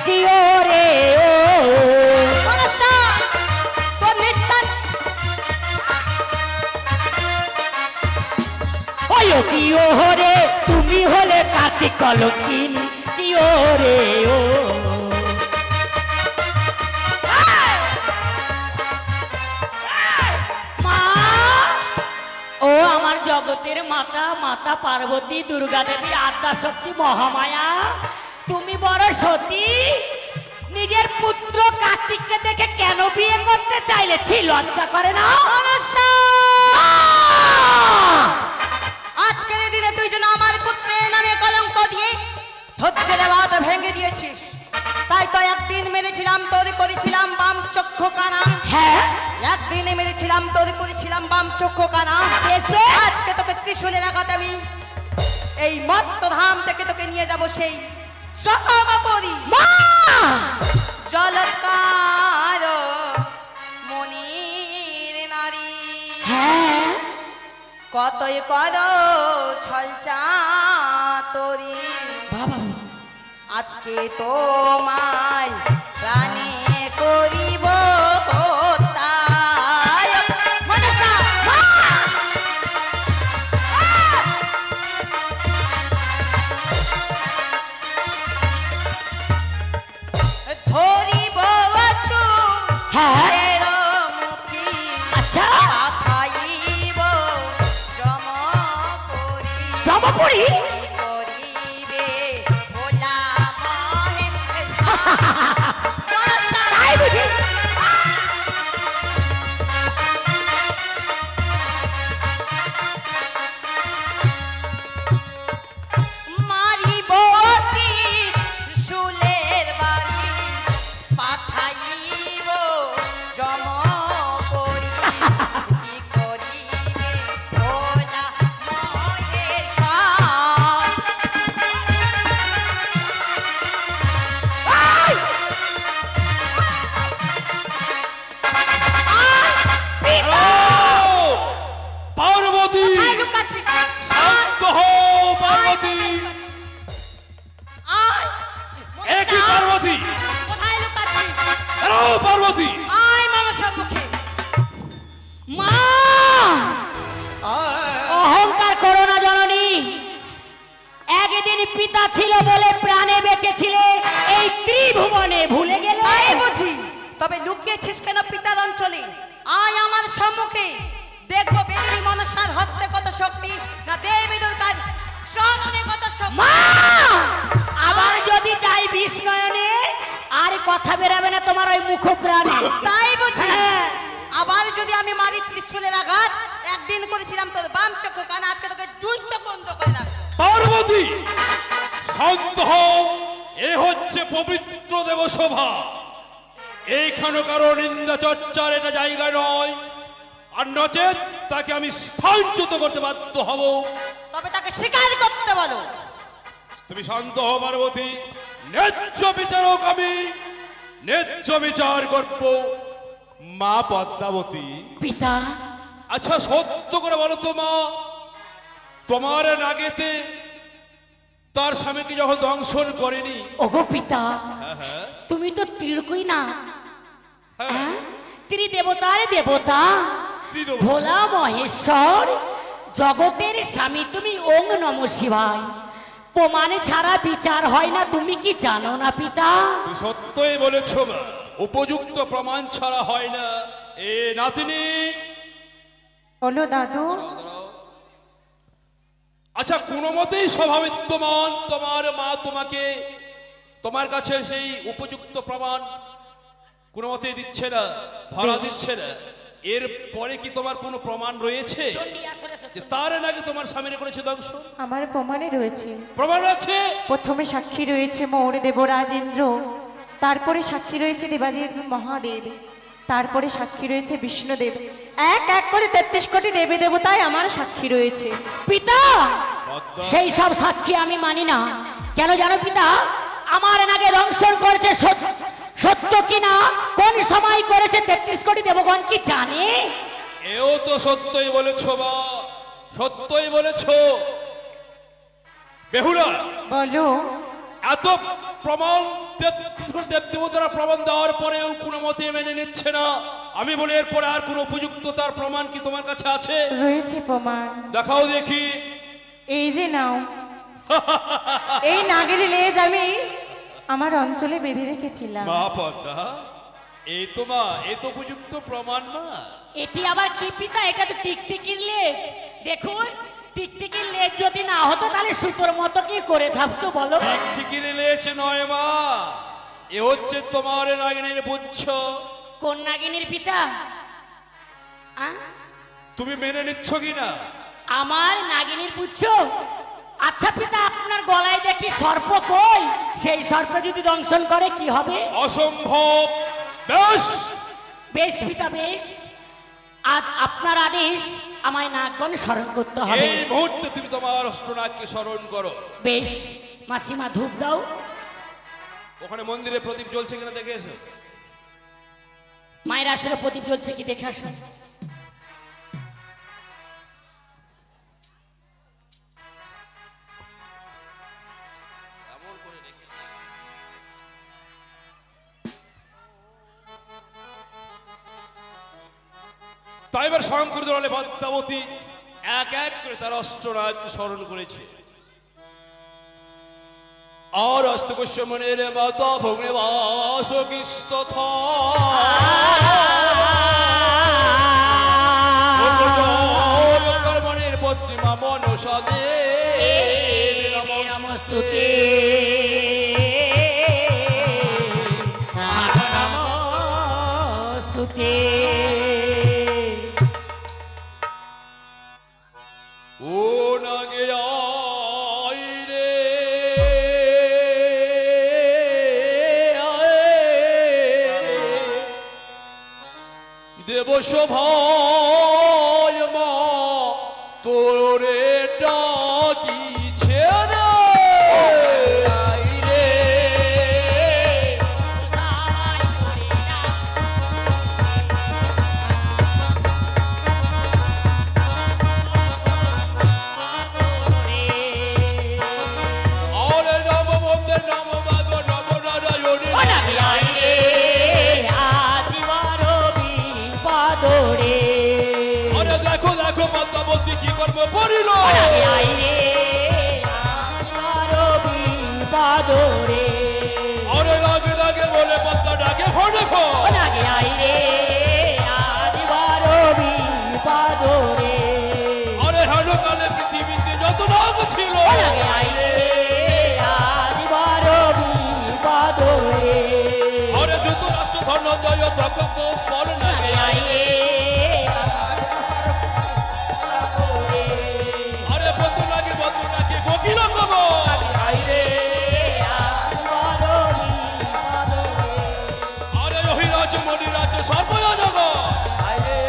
কি ও রে ও মনসা, তোর নিস্তার ওই ও কি ও রে, তুমি হলে কার্তিক কলঙ্কিনী, কি ও রে ও মা, ও আমার জগতের মাতা, মাতা পার্বতী, দুর্গা দেবী, আদ্যা শক্তি, মহামায়া, তুমি বড় সতী। নিজের পুত্র কার্তিককে দেখে কেন বিয়ে করতে চাইলে? ছি, লজ্জা করে না? মনসা, আজকের এই দিনে তুই যেন আমার পুত্রের নামে কলঙ্ক দিয়ে ধৈর্যের বাঁধ ভেঙে দিয়েছিস। তাই তো একদিন মেরেছিলাম তোর, করেছিলাম বাম চক্ষু কানা। হ্যাঁ, একদিনে মেরেছিলাম তোর, করেছিলাম বাম চক্ষু কানা। বেশ বেশ। আজকে তোকে ত্রিশূলের আঘাতে আমি এই মত্তধাম থেকে তোকে নিয়ে যাব সেই সহমাপরি মা! জলৎকার মনির নারী। হ্যাঁ, কতই কর ছল চাতরি, বাবা, আজকে তোমায় প্রাণে করিব তাই। মনসা, মা! ধরিব চুপ হ্যাঁ, মুখী, আচ্ছা, পাঠাইব জমপুরি। জমপুরি? কি করিবে ভোলা মহেশ? তাই বুঝি? মারিব ত্রিশূলের বাড়ি, পাঠাইব জমপুরি। কি করিবে ভোলা মহেশ? পার্বতী, কোথায় লুকাচ্ছিস? শান্ত হও পার্বতী। আয়, এ কি পার্বতী? কোথায় লুকাচ্ছিস? দাঁড়াও পার্বতী। আয় মামার সম্মুখে। মা, অহংকার করো না জননী। একদিন পিতা ছিল বলে প্রাণে বেঁচেছিলে, এই ত্রিভুবনে ভুলে গেলে? তাই বুঝি? তবে লুকিয়েছিস কেন পিতার অঞ্চলে? আয় আমার সম্মুখে, দেখবো বেদিনী মনসার হস্তে কত শক্তি, না দেবী দুর্গার চরণে কত শক্তি। মা, আবার যদি যাই বিষ্ণয়নে, আর কথা বেরাবে না তোমার ওই মুখ প্রাণে। তাই বুঝি? হ্যাঁ। আবার যদি আমি মারি ত্রিশূলের আঘাত, একদিন করেছিলাম তোর বাম চক্ষু কানা, আজকে তোকে দুই চক্ষু অন্ধ করে রাখবো। পার্বতী, শান্ত হও। এ হচ্ছে পবিত্র দেবসভা, এইখানে কারো নিন্দা চর্চার এটা জায়গা নয়। আর নচেত তাকে আমি স্থানচ্যুত করতে বাধ্য হব। তবে তাকে স্বীকার করতে বলো। তুমি শান্ত হও পার্বতী, ন্যায্য বিচারক আমি, ন্যায্য বিচার করব। মা পদ্মাবতী, পিতা আচ্ছা সত্য করে বলো তো মা, তোমার নাগেতে তার স্বামীকে যখন দংশন করেনি, ওগো পিতা, হ্যাঁ তুমি তো ত্রিকুই না, হ্যাঁ? ত্রিদেবতার দেবতা, ত্রিদেবতা। ভোলা মহেশ্বর, জগতের স্বামী তুমি। ওং নম শিবায়। প্রমাণে ছাড়া বিচার হয় না, তুমি কি জানো না পিতা? তুমি সত্যই বলেছ মা, উপযুক্ত প্রমাণ ছাড়া হয় না। এ নাতিনি, হলো দাদু। আচ্ছা কোনো মতেই স্বভাবিত্বমান তোমার মা তোমাকে, তোমার কাছে সেই উপযুক্ত প্রমাণ কোনো মতেই দিচ্ছে না, ধরা দিচ্ছে না। এর পরে কি তোমার কোনো প্রমাণ রয়েছে যে তার নাকি তোমার স্বামীর করেছে দংশন? আমার প্রমাণে রয়েছে। প্রমাণ আছে? প্রথমে সাক্ষী রয়েছে মৌর দেবরাজ ইন্দ্র, তারপরে সাক্ষী রয়েছে দেবাদেব মহাদেব, তারপরে সাক্ষী রয়েছে বিষ্ণুদেব। এক এক করে 33 কোটি দেবী দেবতায় আমার সাক্ষী রয়েছে। পিতা পদ্মা। সেই সব সাক্ষী আমি মানি না। কেন জানো পিতা? আমার নাগে দংশন করেছে সত্য কিনা, কোন সময় করেছে 33 কোটি দেবগণ কি জানে? এও তো সত্যই বলেছ মা, সত্যই বলেছ। বেহুলা, বলো। এত প্রমাণ দেবদেবতারা প্রমাণ দেওয়ার পরেও কোনো মতে মেনে নিচ্ছে না। আমি বলি এরপরে আর কোনো উপযুক্ততার প্রমাণ কি তোমার কাছে আছে? রয়েছে প্রমাণ। দেখাও দেখি। এই যে নাও, এই নাগের লেজ আমি আমার অঞ্চলে বেঁধে রেখেছিলাম। মা পদ্মা, এই তো মা, এই তো উপযুক্ত প্রমাণ মা। এটি আবার কি পিতা? এটা তো টিকটিকির লেজ। দেখুন, টিকটিকির লেজ যদি না হতো তাহলে সুতোর মতো কি করে থাকতো বলো? টিকিরে লেছে নয় মা, এ হচ্ছে তোমার নাগিনীর পুচ্ছ। কোন নাগিনীর পিতা? তুমি মেনে নিচ্ছ কিনা? আমার নাগিনীর পুচ্ছ? আচ্ছা পিতা, আপনার গলায় দেখি সর্প, কই সেই সর্প যদি দংশন করে কি হবে? অসম্ভব। বেশ বেশ পিতা বেশ, আজ আপনার আদেশ আমায় নাগগণ স্মরণ করতে হবে। এই মুহূর্তে তুমি তোমার অষ্টনাগকে স্মরণ করো। বেশ মাসিমা, ধূপ দাও। ওখানে মন্দিরে প্রদীপ জ্বলছে কিনা দেখে এসো। মায়ের আসলে প্রদীপ জ্বলছে কি দেখে আসুন। তাই এবার শঙ্কর দলে পদ্মাবতী এক এক করে তার অষ্টরাজ্য স্মরণ করেছে। আর হস্তকুষ্যমণের মাতা ভগ্নে বাসকৃস্তথ কর্মণের পত্রিমা মনসাদে নমস্তুতে নমস্তুতে। ও নাগে আই রে দেবসভায় মা তোরে ডাকিছে রে। আই রে আরে নম বন্দে নম মাগ নম নারায়ণে। আই রে আদিবার বিপদরে। আরে দেখো দেখো পদ্মাবতী কি কর্ম করিল। আই রে আদিবার বিপদরে। আরে রাগে রাগে বলে পদ্মা ডাকে ফোনে ফোন। আই রে আদিবার বিপদরে। আরে হেনকালে পৃথিবীতে যত নাগ ছিল। আই রে আদিবার বিপদরে। আরে ধৃতরাষ্ট্র ধনঞ্জয় তক্ষ পর নাগে। আই রে আরে বন্ধু নাগে কোকিল কবর। আই রে আদিবার বিপদরে। আরে অহিরাজ মণিরাজ সর্বজগ। আই রে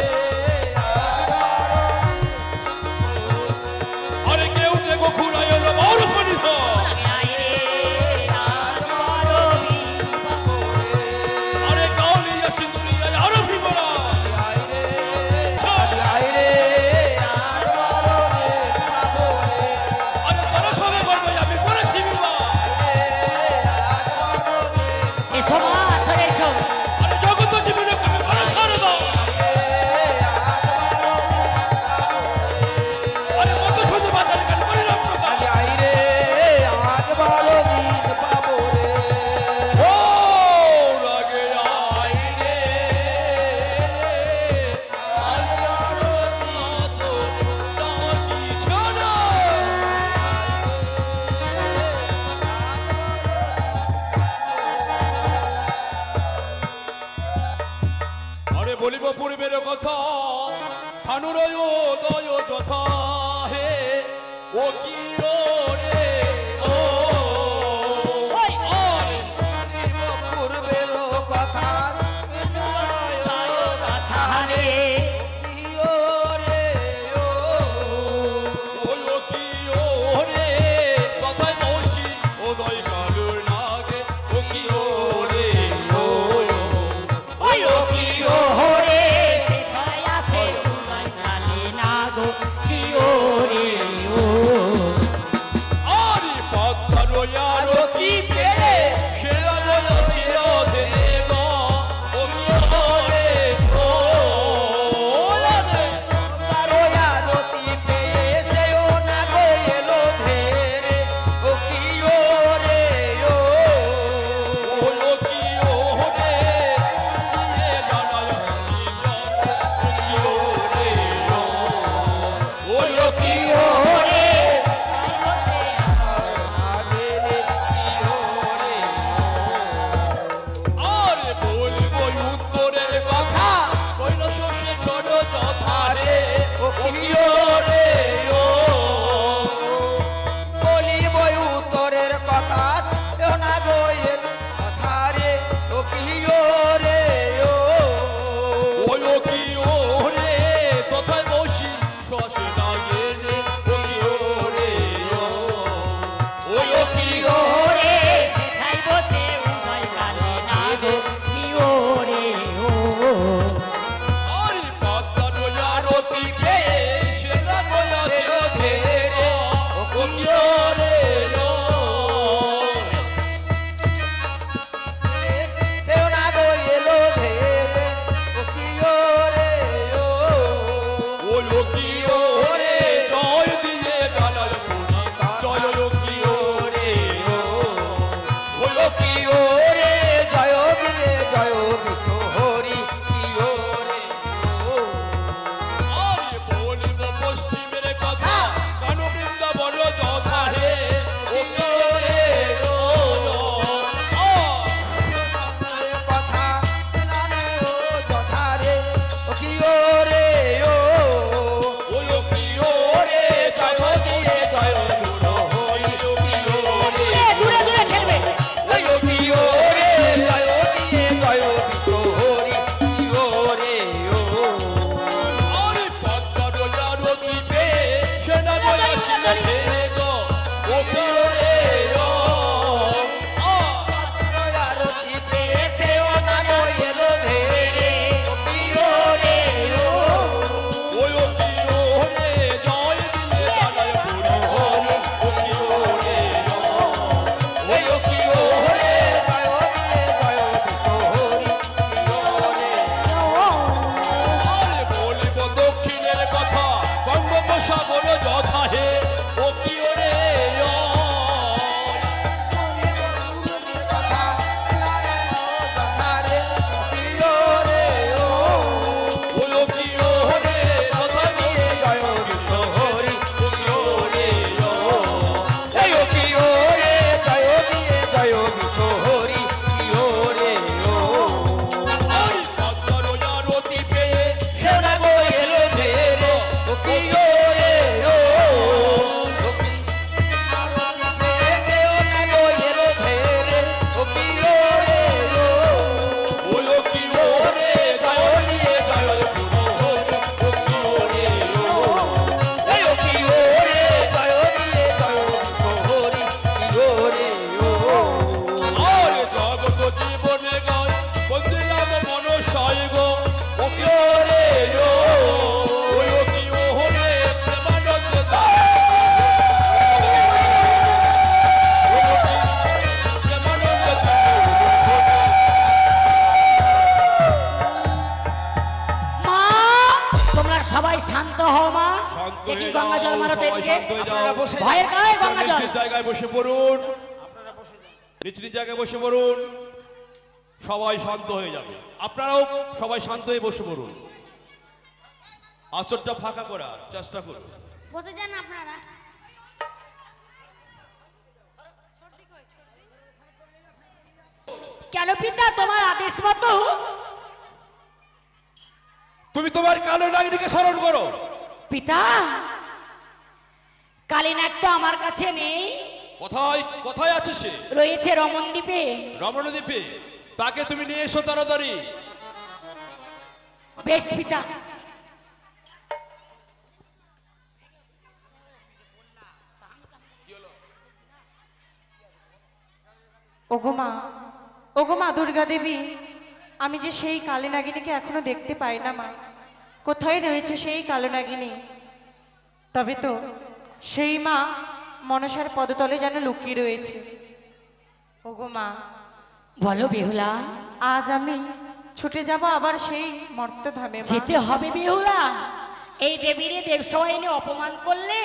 বলিব পূর্বের কথা ফানুরয় দয় যথা হে ও কি ও রে ও ওই, বলিব পূর্বের কথা থানে কিও রে ও ও কি ও রে কথায় বসি ও দয় কালুর নাগে ও কি ও রে ও ওই ও কি ও রে সেথায় আছে উলাই কালে না গো কি ও রে ও আরে পাত্তারো ইয়ারো কি পেয়ে সেরা বলো ছিল দে গো ও কি ও রে ও রে তারো আরতি পেয়ে সেও না গো এলো ধেরে ও কিও রে ও ও কি ও রে এ জানায় কি জান ও কি ও রে ও কি ও রে আরে বলবো উত্তরের কথা কইল সে ছোট কথা রে ও কিও রে ও বলিব উত্তরের কথা সেও না গো এলো কথা রে ও কিও রে ও ওই কি ও রে কোথায় বসি শ্বাস লাগে রে ও কি ও রে ওই কি ও রে সেথায় বসে উলাই কালে না গো কি ও রে ও আরে পাতার আরতি পেয়ে সেরা বয়স ধেরে ও কি ও রে সেও না গো এলো ধেরে ও কিও রে ও ওই কি ও রে জয় দিয়ে জানায় পুরি জয় ও কি ও রে ওই কি কিও রে জয় দিলে জয় বিশোহরি কিও রে ও আরে বলিব পশ্চিমের কথা কানু বৃন্দাবন যথা রে ও কি ও রে কথা জানে ও যথা রে ও কিও রে ও ওই কি ও রে জয় দিয়ে জয় গুরু হই ও কি ও রে দূরে দূরে খেলবে ওই ও কিও রে জয় দিয়ে জয় বিশোহরি কিও রে ও আরে পাত্তার আরতি পেয়ে সেনা বয়স লেখে গো ও কি ও রে আরতি পেয়ে সেও না গো এলো ধেরে ও কিও রে ও ওই কি ও রে জয় দিয়ে জানায় পুরি ও কি ও রে ওই ও কিও রে জয় দিয়ে জয় বিশোহরি কিও রে ও আরে বলিব দক্ষিণের কথা বঙ্গোপসাগর যথা হে ও কি ও রে কথা জানে ও যথা রে কিও রে ও ও কি ও রে যথা দিয়ে জয় বিশোহরি ও কি ও রে এই ও কিও রে জয় দিয়ে জয় বিশোহরি কিও রে ও আরে পাত্তার আরতি পেয়ে সেও না গো এলো ধেরে ও কিও রে ও সেও না গো এলো ধেরে ও কিও রে ও ওই কি ও রে জয় দিয়ে জয় গুরু ও কি ও রে এই ও কিও রে জয় দিয়ে জয় বিশোহরি কিও রে ও আরে জগত জীবনে গায় বন্দিলাম মনসায় গো ও কি ও রে ওই কি ও রে প্রেমানন্দ মা তোমরা সবাই শান্ত হও মা শান্ত দেখি হয়ে গঙ্গা জল যাও, মারো তো সবাই এদিকে। শান্ত হয়ে যাও। ভয়ের গায়ে গঙ্গা জল নিজ জায়গায় বসে পড়ুন নিজ নিজ জায়গায় বসে পড়ুন সবাই শান্ত হয়ে যাবে আপনারাও সবাই শান্ত হয়ে বসে পড়ুন আসরটা ফাঁকা করার চেষ্টা করুন বসে যান আপনারা। কেন পিতা তোমার আদেশ মতো তুমি তোমার কালো নাগিনীকে স্মরণ করো। পিতা, কালীনাগ তো আমার কাছে নেই, কোথায় কোথায় আছে সে? রয়েছে রমণদ্বীপে। রমণদ্বীপে? তাকে তুমি নিয়ে এসো তাড়াতাড়ি। বেশ পিতা। ওগো মা দুর্গা দেবী, আমি যে সেই কালী নাগিনীকে এখনো দেখতে পাই না মা। কোথায় রয়েছে সেই কালো নাগিনী? তবে তো সেই মা মনসার পদতলে যেন লুকিয়ে রয়েছে। ওগো মা, বলো বেহুলা। আজ আমি ছুটে যাব আবার সেই মর্তধামে মা। যেতে হবে বেহুলা। এই দেবীরে দেবসভায় এনে অপমান করলে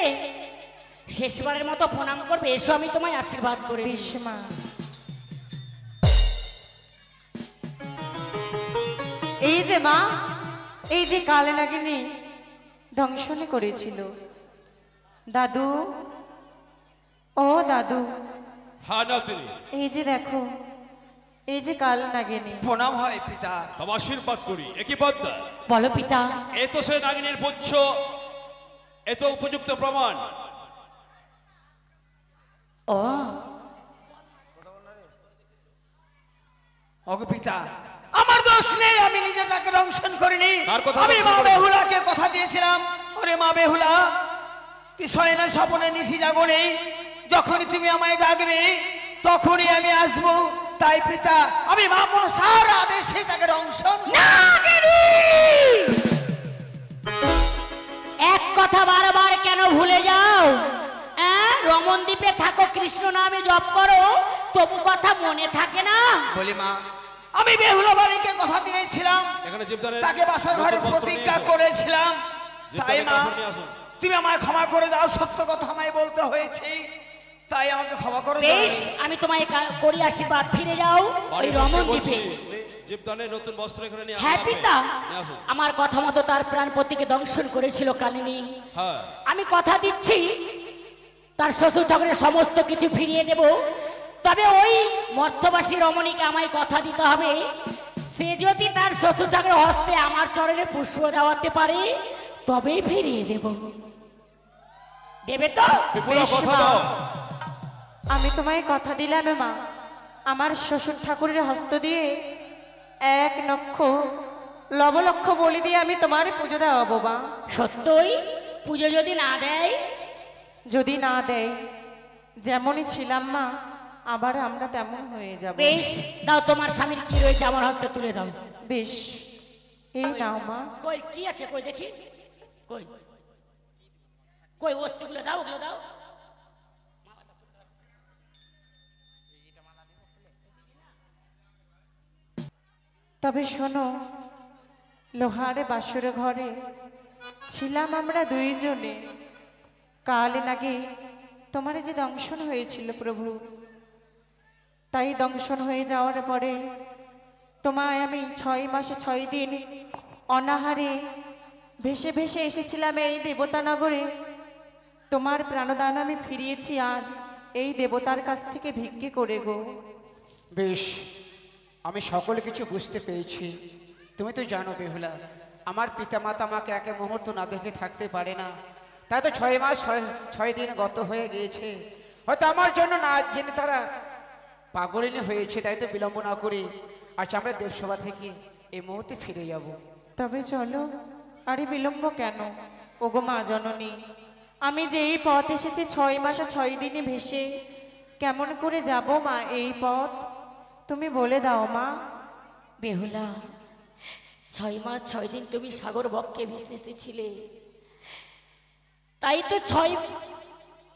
শেষবারের মতো প্রণাম করবে। এসো, আমি তোমায় আশীর্বাদ করে দিই। বেশ মা। এই যে মা, এই যে কালী নাগিনী দংশনে করেছিল। দাদু, ও দাদু, হ্যাঁ নাতিনি, এই যে দেখো, এই যে কাল নাগিনী। প্রণাম হয় পিতা। তবে আশীর্বাদ করি। একই পদ্মা, বলো পিতা। এ তো সে নাগিনীর পুচ্ছ, এ তো উপযুক্ত প্রমাণ। ও ওগো পিতা, আমার দোষ নেই, আমি নিজেটাকে দংশন করিনি। কার কথা আমি দংশন মা করেছো? বেহুলাকে কথা দিয়েছিলাম, ওরে মা বেহুলা, তুই শয়না স্বপনে নিশি জাগনে যখনই তুমি আমায় ডাকবে তখনই আমি আসবো। তাই পিতা, আমি মা মনসার আদেশে তাকে দংশন এক কথা বারবার কেন ভুলে যাও? রমণদ্বীপে থাকো, কৃষ্ণ নামে জপ করো, তবু কথা মনে থাকে না? বলি মা, আমি বেহুলা বাড়িকে কথা দিয়েছিলাম, এখানে জীবদানের তাকে বাসার ঘরে নতুন বস্ত্র নিয়ে প্রতিজ্ঞা এসো। করেছিলাম। জীবদানের তাই মা, কাপড় নিয়ে আসুন। তুমি আমায় ক্ষমা করে দাও, সত্য কথা আমায় বলতে হয়েছে, তাই আমাকে ক্ষমা করে দাও। বেশ, আমি তোমায় করি আশীর্বাদ। ফিরে যাও ওই রমণদ্বীপে। জীবদানের নতুন বস্ত্র এখানে নিয়ে হ্যাঁ আসুন। পিতা, নিয়ে আসুন। আমার কথা মতো তার প্রাণপতিকে দংশন করেছিল কালিনী। হ্যাঁ, আমি কথা দিচ্ছি তার শ্বশুর ঠাকুরের সমস্ত কিছু ফিরিয়ে দেব। তবে ওই মর্তবাসী রমণীকে আমায় কথা দিতে হবে, সে যদি তার শ্বশুর ঠাকুরের হস্তে আমার চরণে পুষ্প দেওয়াতে পারে তবেই ফিরিয়ে দেব। দেবে তো? বিপুলা বেশ কথা মা। দাও। আমি তোমায় কথা দিলাম মা, আমার শ্বশুর ঠাকুরের হস্ত দিয়ে 1 লক্ষ লবলক্ষ বলি দিয়ে আমি তোমার পুজো দেওয়াবো মা। সত্যই? পুজো যদি না দেয়? যদি না দেয়, যেমনই ছিলাম মা, আবার আমরা তেমন হয়ে যাব। বেশ, দাও, তোমার স্বামীর কি রয়েছে আমার হস্তে তুলে দাও। বেশ, এই নাও মা। কই কি আছে? কই দেখি, কই কই অস্তিগুলো দাও, ওগুলো দাও। তবে শোনো, লোহারে বাসর ঘরে ছিলাম আমরা দুইজনে। কাল নাগে তোমার যে দংশন হয়েছিল প্রভু, তাই দংশন হয়ে যাওয়ার পরে তোমায় আমি 6 মাসে 6 দিন অনাহারে ভেসে ভেসে এসেছিলাম এই দেবতানগরে। তোমার প্রাণদান আমি ফিরিয়েছি আজ এই দেবতার কাছ থেকে ভিক্ষে করে গো। বেশ, আমি সকল কিছু বুঝতে পেরেছি। তুমি তো জানো বেহুলা, আমার পিতামাতা আমাকে এক মুহূর্ত না দেখে থাকতে পারে না। তাই তো 6 মাস 6 দিন গত হয়ে গিয়েছে। হয়তো আমার জন্য না জেনে তারা পাগলিনী হয়েছে, তাই তো বিলম্ব না করে আজ আমরা দেবসভা থেকে এই মুহূর্তে ফিরে যাব। তবে চলো, আরে বিলম্ব কেন? ওগো মা জননী, আমি যে এই পথ এসেছি 6 মাসে 6 দিনে ভেসে, কেমন করে যাব মা এই পথ? তুমি বলে দাও মা। বেহুলা, 6 মাস 6 দিন তুমি সাগর বক্ষে ভেসে এসেছিলে, তাই তো 6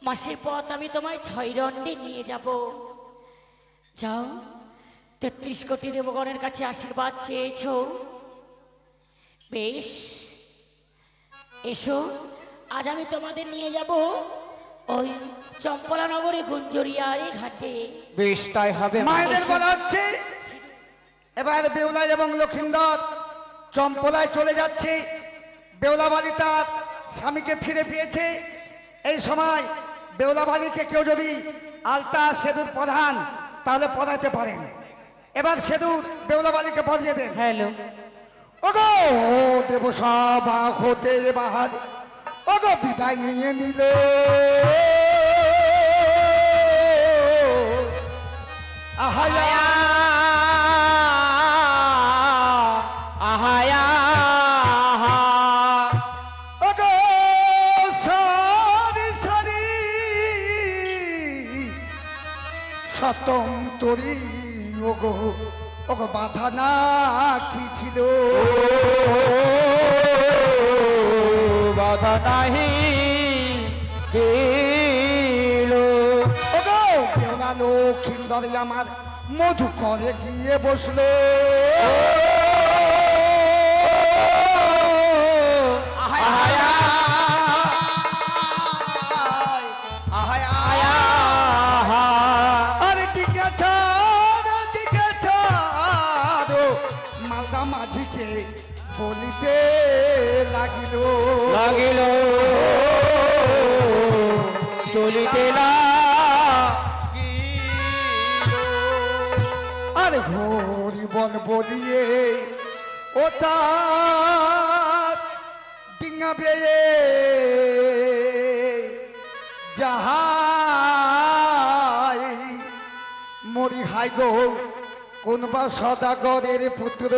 মাসের পথ আমি তোমায় 6 দণ্ডে নিয়ে যাব। যাও, 33 কোটি দেবগণের কাছে আশীর্বাদ চেয়েছো, বেশ এসো, আজ আমি তোমাদের নিয়ে যাব ওই চম্পলা নগরে গুঞ্জরিয়ারি ঘাটে। বেশ, তাই হবে। মায়েদের বলা হচ্ছে এবার বেউলা এবং লক্ষিন্দর চম্পলায় চলে যাচ্ছে। বেউলাবাড়ি তার স্বামীকে ফিরে পেয়েছে। এই সময় বেউলাবাড়িকে কেউ যদি আলতা সেতুর প্রধান তাহলে পড়াইতে পারেন। এবার সেতুর বেউলাবাড়িকে পড়িয়ে দেন। হ্যালো, ওগো দেব সভা হতে বাহার ওগো বিদায় নিয়ে নিল আহায়া আহায়া ওগো সারি সারি সতম তরি ওগো ওগো বাধা না কি ছিল বাধা নাহি গেলো ওগো বেলা লক্ষিন্দরে আমার মধু করে গিয়ে বসলো আহায়া আহায়া আরে টিকে ছাড়ো মালদা মাঝিকে বলিতে লাগিল লাগিল চলিতে আরে ঘোরি বন বলিয়ে ও তার ডিঙা বেয়ে যাহাই মরি হাই গো কোনবা সদাগরের পুত্র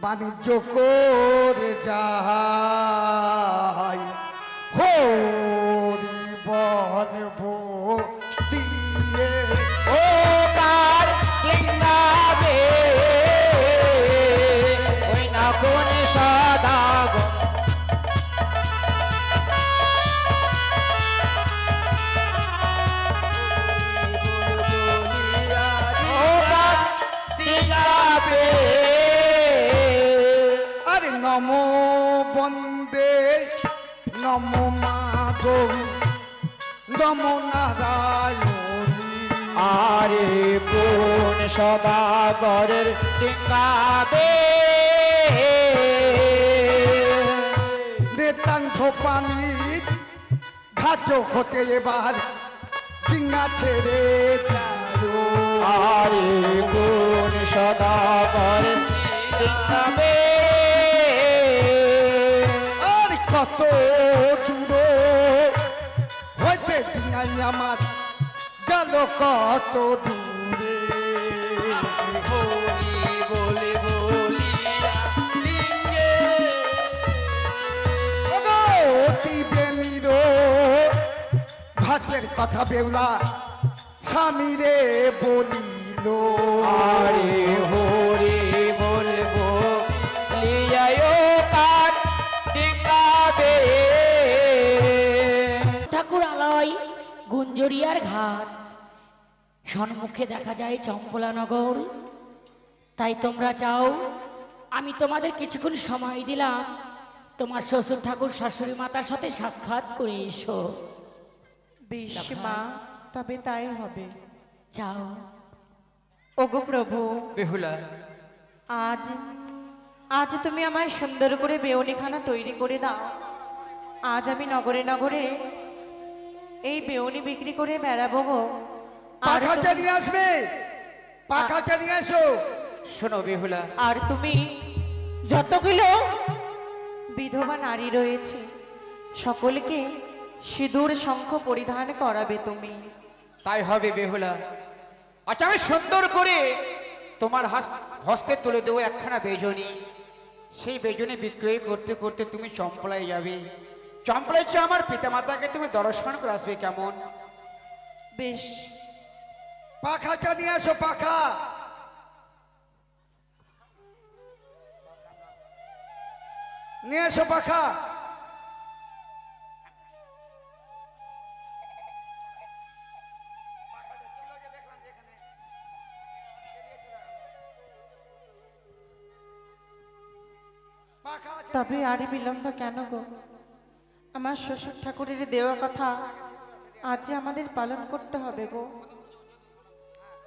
বাণিজ্য করে যাই হরি বলবো দিয়ে ও কার ডিঙ্গাবে ওই না কোন সদাগ ও কার ডিঙ্গাবে আরে নমো বন্দে নমো মাধো নমো নারায়ণী আরে কোন সদাগরের ডিঙ্গাবে নেতাংশ পানি ঘাট হতে এবার ডিঙা ছেড়ে দাঁড়ো আরে কোন সদাগরের ডিঙ্গাবে আর কত দূর হইতে ডিঙাই আমার গেল কত দূরে ওগো দিবে নিরো ঘাটের কথা বেউলা স্বামীরে বলিল আরে হরি বলবো লিয়ায় কার ডিঙ্গাবে ঠাকুর আলয় গুঞ্জরিয়ার ঘাট সম্মুখে দেখা যায় চম্পলানগর। তাই তোমরা চাও আমি তোমাদের কিছুক্ষণ সময় দিলাম, তোমার শ্বশুর ঠাকুর শাশুড়ি মাতার সাথে সাক্ষাৎ করে এসো। বেশ মা, তবে তাই হবে। যাও। ওগো প্রভু, বেহুলা আজ আজ তুমি আমায় সুন্দর করে বেউনিখানা তৈরি করে দাও। আজ আমি নগরে নগরে এই বেউনি বিক্রি করে বেড়াবো গো। আর পাখাটা নিয়ে আসবে, পাখাটা নিয়ে আসো। শোনো বেহুলা, আর তুমি যতগুলো বিধবা নারী রয়েছে সকলকে সিঁদুর শঙ্খ পরিধান করাবে তুমি। তাই হবে বেহুলা। আচ্ছা আমি সুন্দর করে তোমার হস্তে তুলে দেবো একখানা বেজনি। সেই বেজনি বিক্রয় করতে করতে তুমি চম্পলায় যাবে। চম্পলায় চেয়ে আমার পিতামাতাকে তুমি দর্শন করে আসবে কেমন? বেশ, পাখাটা নিয়ে আসো, পাখা। নিয়ে আসো পাখা। তবে আর বিলম্ব কেন গো? আমার শ্বশুর ঠাকুরের দেওয়া কথা আজ যে আমাদের পালন করতে হবে গো।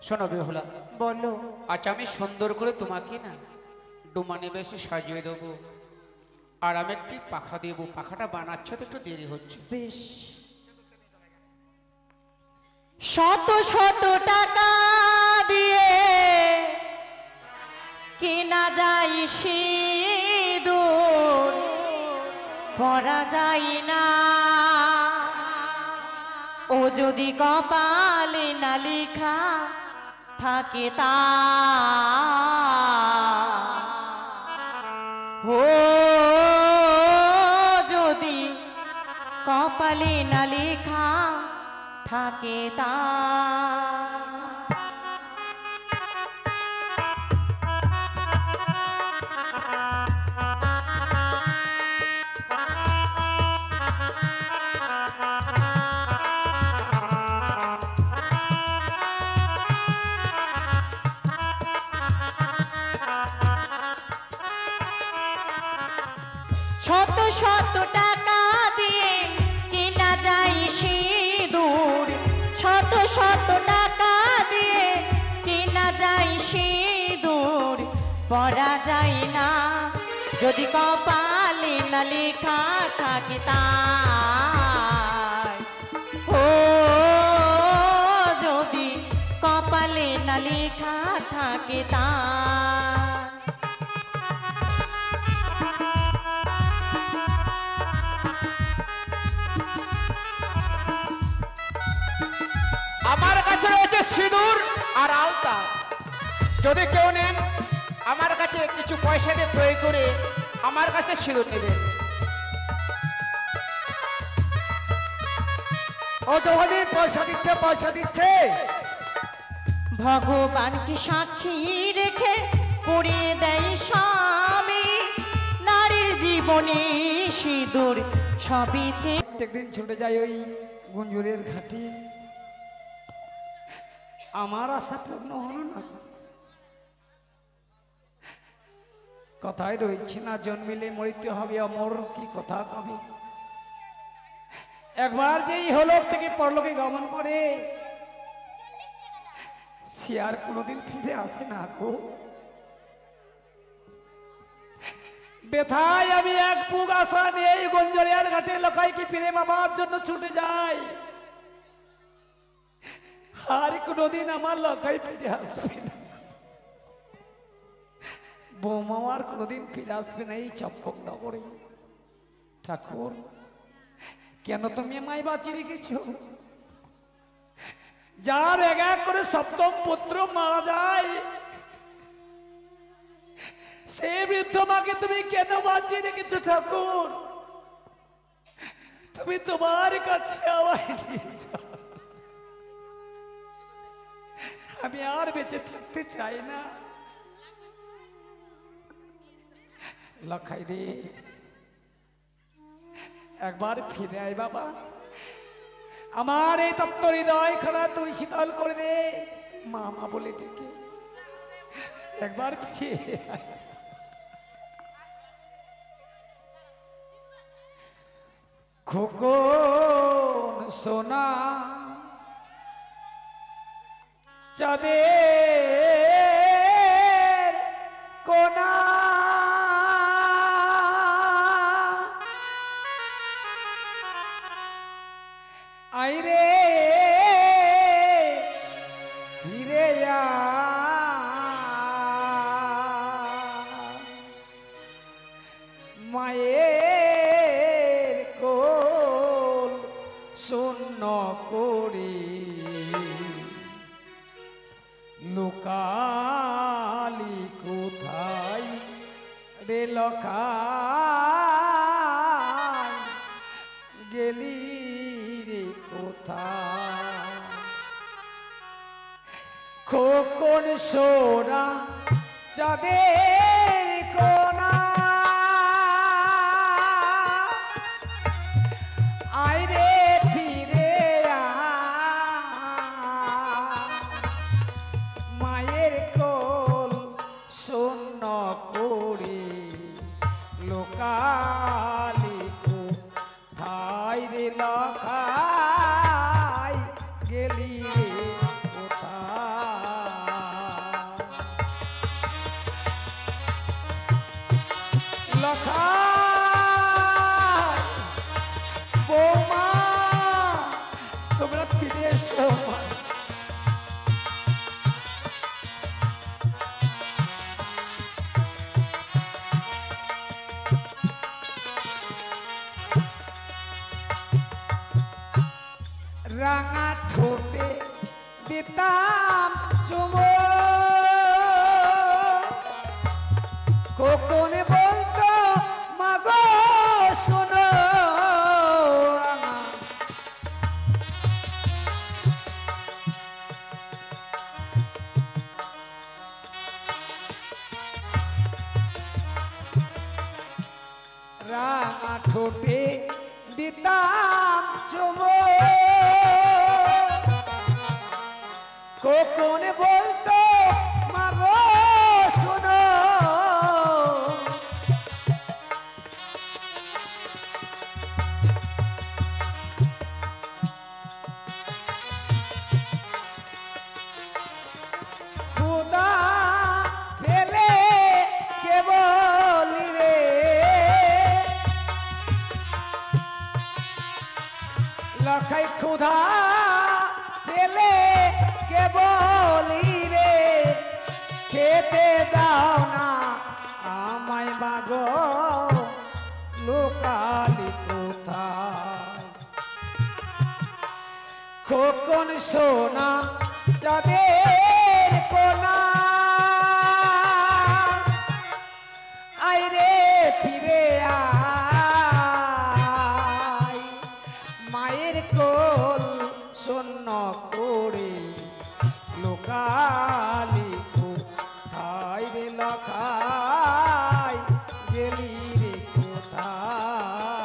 শোনো বেহুলা, বলো। আচ্ছা আমি সুন্দর করে তোমাকে না ডুমানে বেশি সাজিয়ে দেবো, আর আমি একটি পাখা দেবো। পাখাটা বানাচ্ছ তো একটু দেরি হচ্ছে। বেশ। শত শত টাকা দিয়ে কেনা যায় সিঁদুর পরা যায় না, ও যদি কপালে না লেখা থাকে তা, ও যদি কপালে না লেখা থাকে তা। শত শত টাকা দিয়ে কেনা যায় সিঁদুর, শত শত টাকা দিয়ে কেনা যায় সিঁদুর পরা যায় না, যদি কপালে না লেখা থাকে তাই, ও যদি কপালে না লেখা থাকে তাই। আমার কাছে রয়েছে সিঁদুর আর আলতা, যদি কেউ নেন আমার কাছে কিছু পয়সা দিয়ে ক্রয় করে আমার কাছে সিঁদুর নেবেন। ও তোমাদি পয়সা দিচ্ছে, পয়সা দিচ্ছে। ভগবানকে সাক্ষী রেখে পড়িয়ে দেয় স্বামী, নারীর জীবনে সিঁদুর সবই চেয়ে। প্রত্যেকদিন ছুটে যাই ওই গুঞ্জুরের ঘাটে, আমার আশা পূর্ণ হলো না। কথায় রয়েছে না, জন্মিলে মরিতে হবে অমর, কি কথা কবি। একবার যেই হলোক থেকে পরলোকে গমন করে সে আর কোনোদিন ফিরে আসে না গো। বেথায় আমি এক বুক আশা নিয়ে গঞ্জরিয়ার ঘাটে লোকাইকে ফিরে বাবার জন্য ছুটে যাই, আর কোনোদিন আমার লোকাই ফিরে আসবে না। বৌমা আর কোনোদিন ফিরে আসবে না এই চম্পক নগরে। ঠাকুর, কেন তুমি আমায় বাঁচিয়ে রেখেছ? যার এক এক করে সপ্তম পুত্র মারা যায়, সে বৃদ্ধ মাকে তুমি কেন বাঁচিয়ে রেখেছ ঠাকুর? তুমি তোমার কাছে আমায় দিয়েছ। আমি আর বেঁচে থাকতে চাই না। লখাই রে, একবার ফিরে আয় বাবা, আমার এই তপ্ত হৃদয় খানা তুই শীতল করে দে, মামা বলে ডেকে একবার ফিরে আয়। খোকন সোনা চাঁদের কোনা, আইরে ফিরে মায়ের কোল শূন্য করে লোকালি কোথায় রে লখাই গেলি রে কোথায়? খোকন সোনা চাঁদের কোনা, আইরে ফিরে মায়ের কোল শূন্য করে লোকালি কোথায় রে লখাই গেলি রে কোথায়? লখাই বৌমা তোমরা ফিরে এসো। রাঙা ঠোঁটে দিতাম চুমো কখন বলতো মাগো শোনো রাঙা ঠোঁটে দিতাম চুমো কখন বলতো মাগো শোনো খুদা পেলে কে বলি রে লখাই ক্ষুধা পেলে কে বলি রে খেতে দাও না আমায় মাগো লোকালি কোথায় খোকন সোনা যাদের কোনা আইরে ফিরে আয় মায়ের কোল শূন্য করে লোকালি কোথায় রে লখাই গেলি রে কোথায়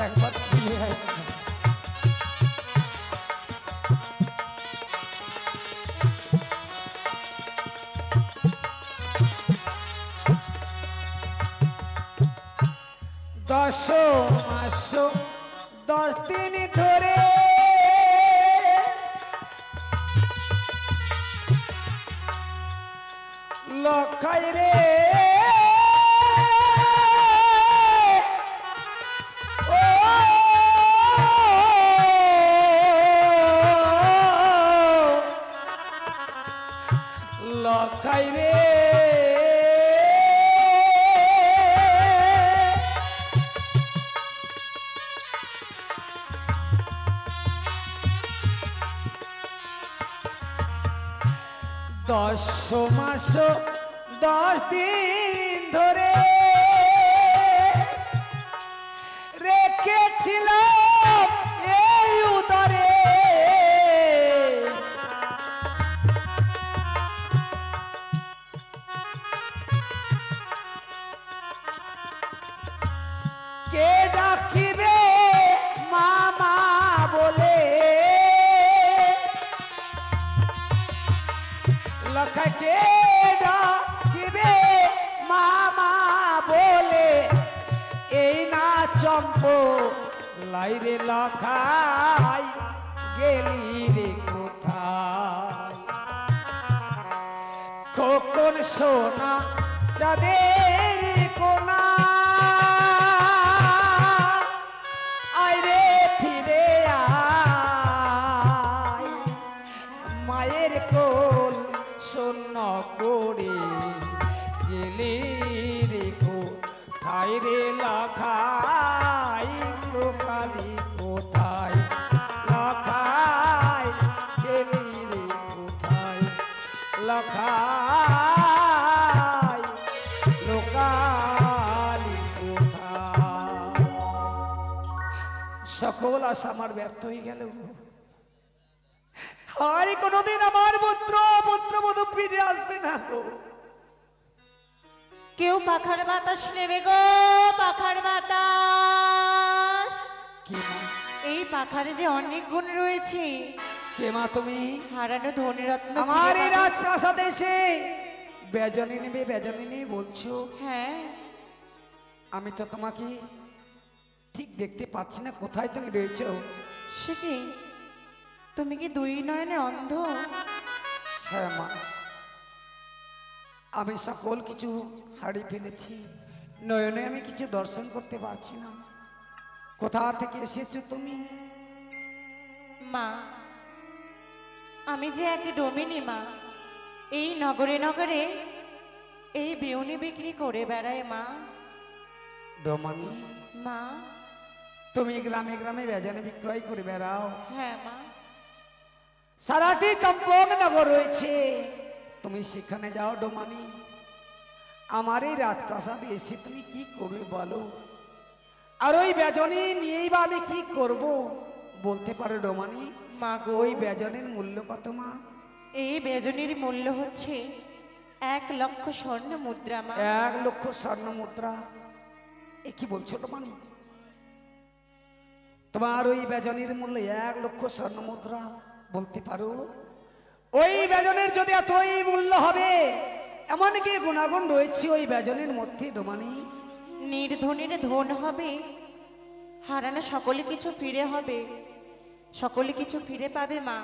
একবার ফিরে আয়। দশ মাস 10 দিন ধরে লখাই রে ও লখাই রে দশ মাস 10 দিন ধরে রেখেছিলাম এই উদরে কে ডাকিবে মামা বলে লখাকে ডাকিবে মামা বলে এই না চম্প লাইরে লখাই গেলি রে কোথায় খোকন সোনা যাদের কোনা আইরে ফিরে আয় মায়ের কোল শূন্য করে গেলি রে কোথায় রে লখাই লোকালি কোথায় লখাই গেলি রে কোথায় লখাই লোকালি কোথায় সকল আশা আমার ব্যর্থ হয়ে গেল আর কোনোদিন আমার পুত্রবধূ ফিরে আসবে না গো কেউ পাখার বাতাস নেবে গো, পাখার বাতাস। কে মা? এই পাখারে যে অনেক গুণ রয়েছে। কে মা তুমি? হারানো ধনীরত্ন আমার এই রাজপ্রাসাদে এসে বেজনি নেবে বলছো। হ্যাঁ, আমি তো তোমাকে ঠিক দেখতে পাচ্ছি না, কোথায় তুমি রয়েছো? সে কি, তুমি কি দুই নয়নে অন্ধ? হ্যাঁ মা, আমি সকল কিছু হারিয়ে ফেলেছি, নয়নে আমি কিছু দর্শন করতে পারছি না। কোথা থেকে এসেছো তুমি? মা, আমি যে এক ডোমিনী মা, এই নগরে নগরে এই বেউনি বিক্রি করে বেড়ায় মা। ডোমানি, মা। তুমি গ্রামে গ্রামে বেজানে বিক্রয় করে বেড়াও। হ্যাঁ মা। সারাটি চম্পকনগর রয়েছে, তুমি সেখানে যাও ডোমানি। আমার এই রাজপ্রাসাদে এসে তুমি কি করবে বলো? আর ওই বেজনে নিয়েই বা আমি কি করব বলতে পারো ডোমানি? মা গো, ওই বেজনের মূল্য কত মা? এই বেজনের মূল্য হচ্ছে 1 লক্ষ স্বর্ণ মুদ্রা মা। 1 লক্ষ স্বর্ণ মুদ্রা? এ কি বলছো ডোমানি? তোমার ওই বেজনের মূল্য 1 লক্ষ স্বর্ণ মুদ্রা? বলতে পারো ওই বেজনের যদি এতই মূল্য হবে, এমন কি গুণাগুণ রয়েছে ওই বেজনের মধ্যে ডোমানি? নির্ধনের ধন হবে, হারানো সকলে কিছু ফিরে হবে, সকলে কিছু ফিরে পাবে মা।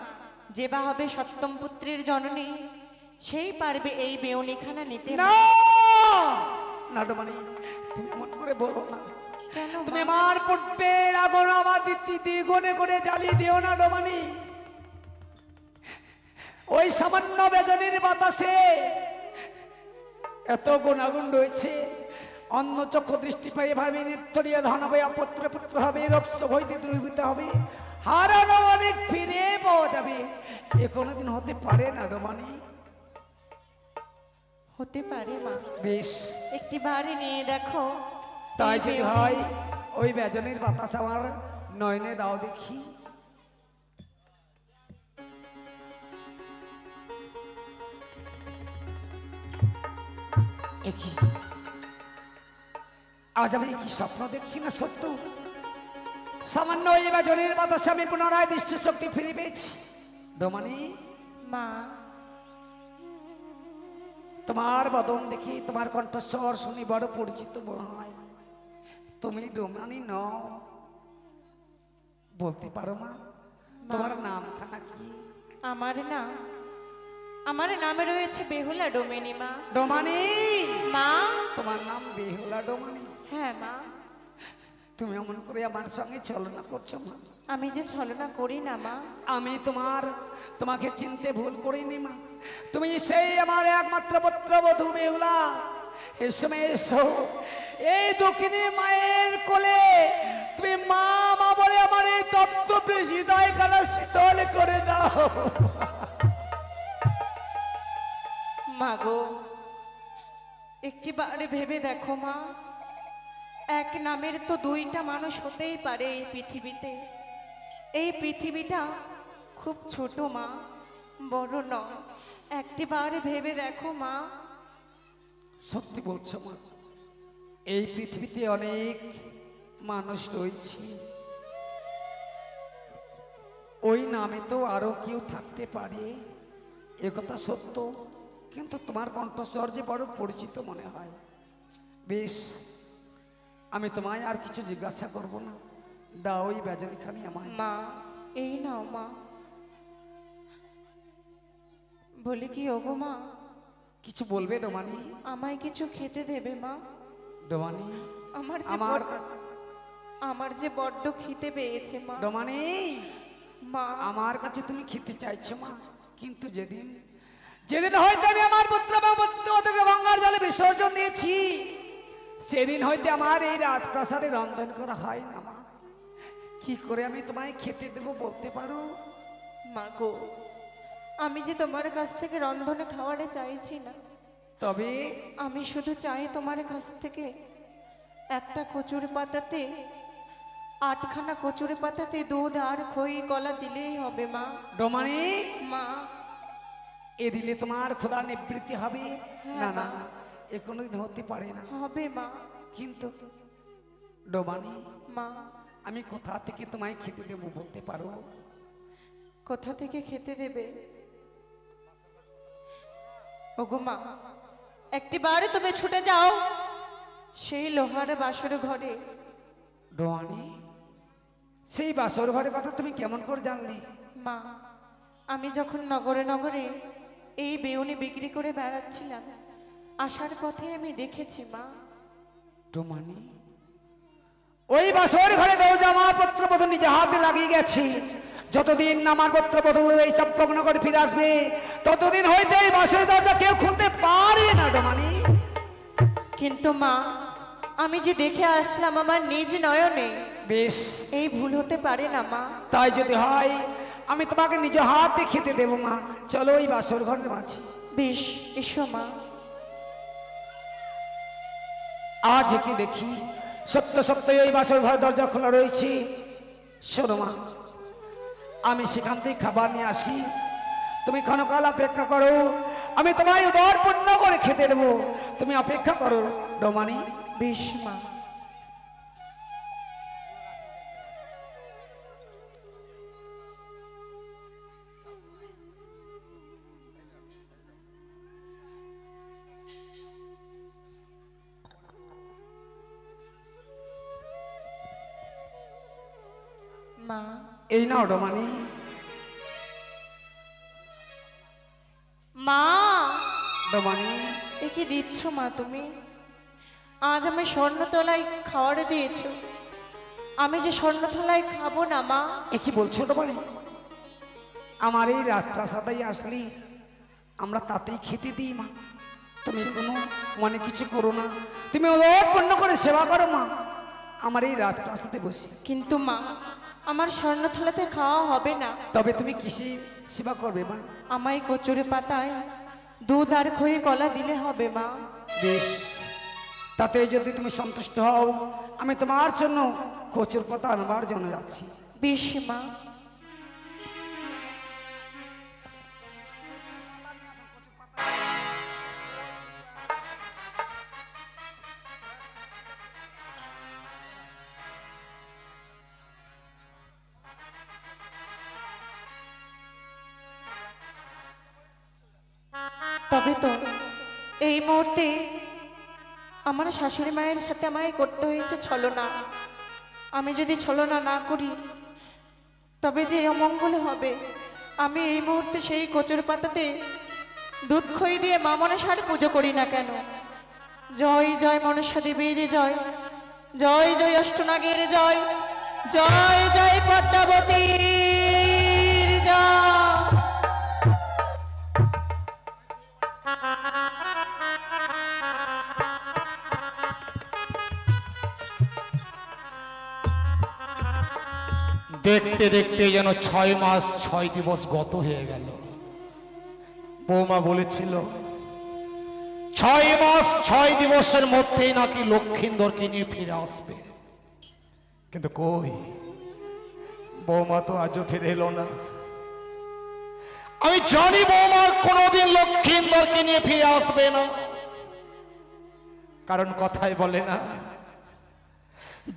যে বা হবে সপ্তম পুত্রের জননী, সেই পারবে এই বেউনিখানা নিতে। না না ডোমানি, তুমি এমন করে বলো না। কেন মা? তুমি আমার পুট্টের আগুন আমার দ্বিগুণে করে জ্বালিয়ে দিও না ডোমানি। ওই সামান্য বেদনের বাতাসে এত গুণাগুণ রয়েছে। অন্য চক্ষু দৃষ্টি পাই ভাবে নিত্যরিয়া ধন হবে, অপত্র পুত্র হবে, রক্ষ হইতে দুর্বৃত্ত হবে, হারানো অনেক ফিরে পাওয়া যাবে। এ কোনোদিন হতে পারে না ডোমানি। হতে পারে মা। বেশ, একটি বাড়ি নিয়ে দেখো। তাই এই যদি বেউনি- হয় ওই বেজনের বাতাস আমার নয়নে দাও দেখি। একই আজ আমি কি স্বপ্ন দেখছি না সত্য? সামান্য ওই বেজনের বাতাসে আমি পুনরায় দৃষ্টি শক্তি ফিরে পেয়েছি ডোমানি। মা, তোমার বদন দেখি, তোমার কণ্ঠস্বর শুনি বড় পরিচিত মনে হয়। তুমি ডোমানি নও, বলতে পারো মা তোমার নামখানা কি? আমার নামে রয়েছে বেহুলা ডোমেনি মা। ডোমানি? মা, তোমার নাম বেহুলা ডোমানি? হ্যাঁ মা। তুমি এমন করে আমার সঙ্গে ছলনা করছো মা। আমি যে ছলনা করি না মা। আমি তোমাকে চিনতে ভুল করিনি মা। তুমি সেই আমার একমাত্র পুত্রবধূ বেহুলা। এসো এসো, এই দক্ষিণী মায়ের কোলে তুমি মা মা বলে আমার এই তপ্ত হৃদয় কালা শীতল করে দাও। মা গো, একটি বারে ভেবে দেখো মা, এক নামের তো দুইটা মানুষ হতেই পারে এই পৃথিবীতে। এই পৃথিবীটা খুব ছোট মা, বড় নয়। একটি বারে ভেবে দেখো মা। সত্যি বলছো মা, এই পৃথিবীতে অনেক মানুষ রয়েছে, ওই নামে তো আরো কেউ থাকতে পারে, একথা সত্য। কিন্তু তোমার কণ্ঠস্বর যে বড় পরিচিত মনে হয়। বেশ, আমি তোমায় আর কিছু জিজ্ঞাসা করব না, দাও ওই বেজনখানি আমায়। মা, এই নাও মা। বলি কি ওগো মা, কিছু বলবে ডোমানি? আমায় কিছু খেতে দেবে মা? ডোমানি, আমার যে বড্ড খিদে পেয়েছে মা। ডোমানি, মা, আমার কাছে তুমি খেতে চাইছো মা, কিন্তু যেদিন হয়তো আমি আমার পুত্রকে গঙ্গার জলে বিসর্জন দিয়েছি, সেদিন হয়তো আমার এই রাজপ্রাসাদে রন্ধন করা হয় না মা। কি করে আমি তোমায় খেতে দেবো বলতে পারো? মা গো, আমি যে তোমার কাছ থেকে রন্ধনে খাওয়ারে চাইছি না, তবে আমি শুধু চাই তোমার কাছ থেকে একটা কচুর পাতাতে, 8খানা কচুর পাতাতে দুধ আর খই কলা দিলেই হবে মা। ডোমানি, মা, এ দিলে তোমার খোদা নিবৃত্তি হবে? না না না, এ কোনোদিন হতে পারে না। হবে মা। কিন্তু ডোমানি, মা, আমি কোথা থেকে তোমায় খেতে দেবো বলতে পারো? কোথা থেকে খেতে দেবে? ওগো মা, একটি বারে তুমি ছুটে যাও সেই লোহার বাসর ঘরে। ডোমানি, সেই বাসর ঘরের কথা তুমি কেমন করে জানলে? মা, আমি যখন নগরে নগরে এই বেউনি বিক্রি করে বেড়াচ্ছিলাম, আসার পথে আমি দেখেছি মা। ডোমানি, ওই বাসর ঘরে দরজা আমার পুত্রবধূ নিজে হাতে লাগিয়ে গেছে। যতদিন না আমার পুত্রবধূ এই চম্পকনগর ফিরে আসবে, ততদিন হইতে এই বাসর দরজা কেউ খুলতে পারবে না ডোমানি। কিন্তু মা, আমি যে দেখে আসলাম আমার নিজ নয়নে, বেশ, এই ভুল হতে পারে না মা। তাই যদি হয় আমি তোমাকে নিজ হাতে খেতে দেবো মা। চলো ওই বাসর ঘরে মাঝি। বেশ, এসো মা। আজ কি দেখি সত্য সত্যই ওই বাসর ঘর দরজা খোলা রয়েছে। শোনো মা, আমি সেখান থেকে খাবার নিয়ে আসি, তুমি ক্ষণকাল অপেক্ষা করো, আমি তোমায় উদর পূর্ণ করে খেতে দেবো, তুমি অপেক্ষা করো রমানি। বেশ মা। মা, এই নাও রমানি। মা, রমানি, এ কি দিচ্ছ মা তুমি? আজ আমি স্বর্ণতলায় খাওয়ারে দিয়েছো, আমি যে স্বর্ণতলায় খাবো না মা। এ কি বলছো রমানি? আমার এই রাজপ্রাসাদেই আসলি আমরা তাতেই খেতে দিই মা। তুমি কোনো মনে কিছু করো না, তুমি উদর পূর্ণ করে সেবা করো মা আমার এই রাজপ্রাসাদে বসে। কিন্তু মা, আমার স্বর্ণথলাতে খাওয়া হবে না। তবে তুমি কিসে সেবা করবে মা? আমায় কচুরি পাতায় দুধ আর খই কলা দিলে হবে মা। বেশ, তাতে যদি তুমি সন্তুষ্ট হও আমি তোমার জন্য কচুর পাতা আনবার জন্য যাচ্ছি। বেশ মা। তবে তো এই মুহূর্তে আমার শাশুড়ি মায়ের সাথে আমায় করতে হয়েছে ছলনা। আমি যদি ছলনা না করি তবে যে অমঙ্গল হবে। আমি এই মুহূর্তে সেই কচুর পাতাতে দুধ খই দিয়ে মা মনসার পুজো করি না কেন। জয় জয় মনসা দেবীর জয়, জয় জয় অষ্টনাগের জয়, জয় জয় পদ্মাবতীর জয়। দেখতে দেখতে যেন 6 মাস 6 দিবস গত হয়ে গেল। বৌমা বলেছিল 6 মাস 6 দিবসের মধ্যেই নাকি লক্ষিন্দরকে নিয়ে ফিরে আসবে, কিন্তু কই, বৌমা তো আজও ফিরে এলো না। আমি জানি বৌমার কোনোদিন লক্ষিন্দরকে নিয়ে ফিরে আসবে না, কারণ কথাই বলে না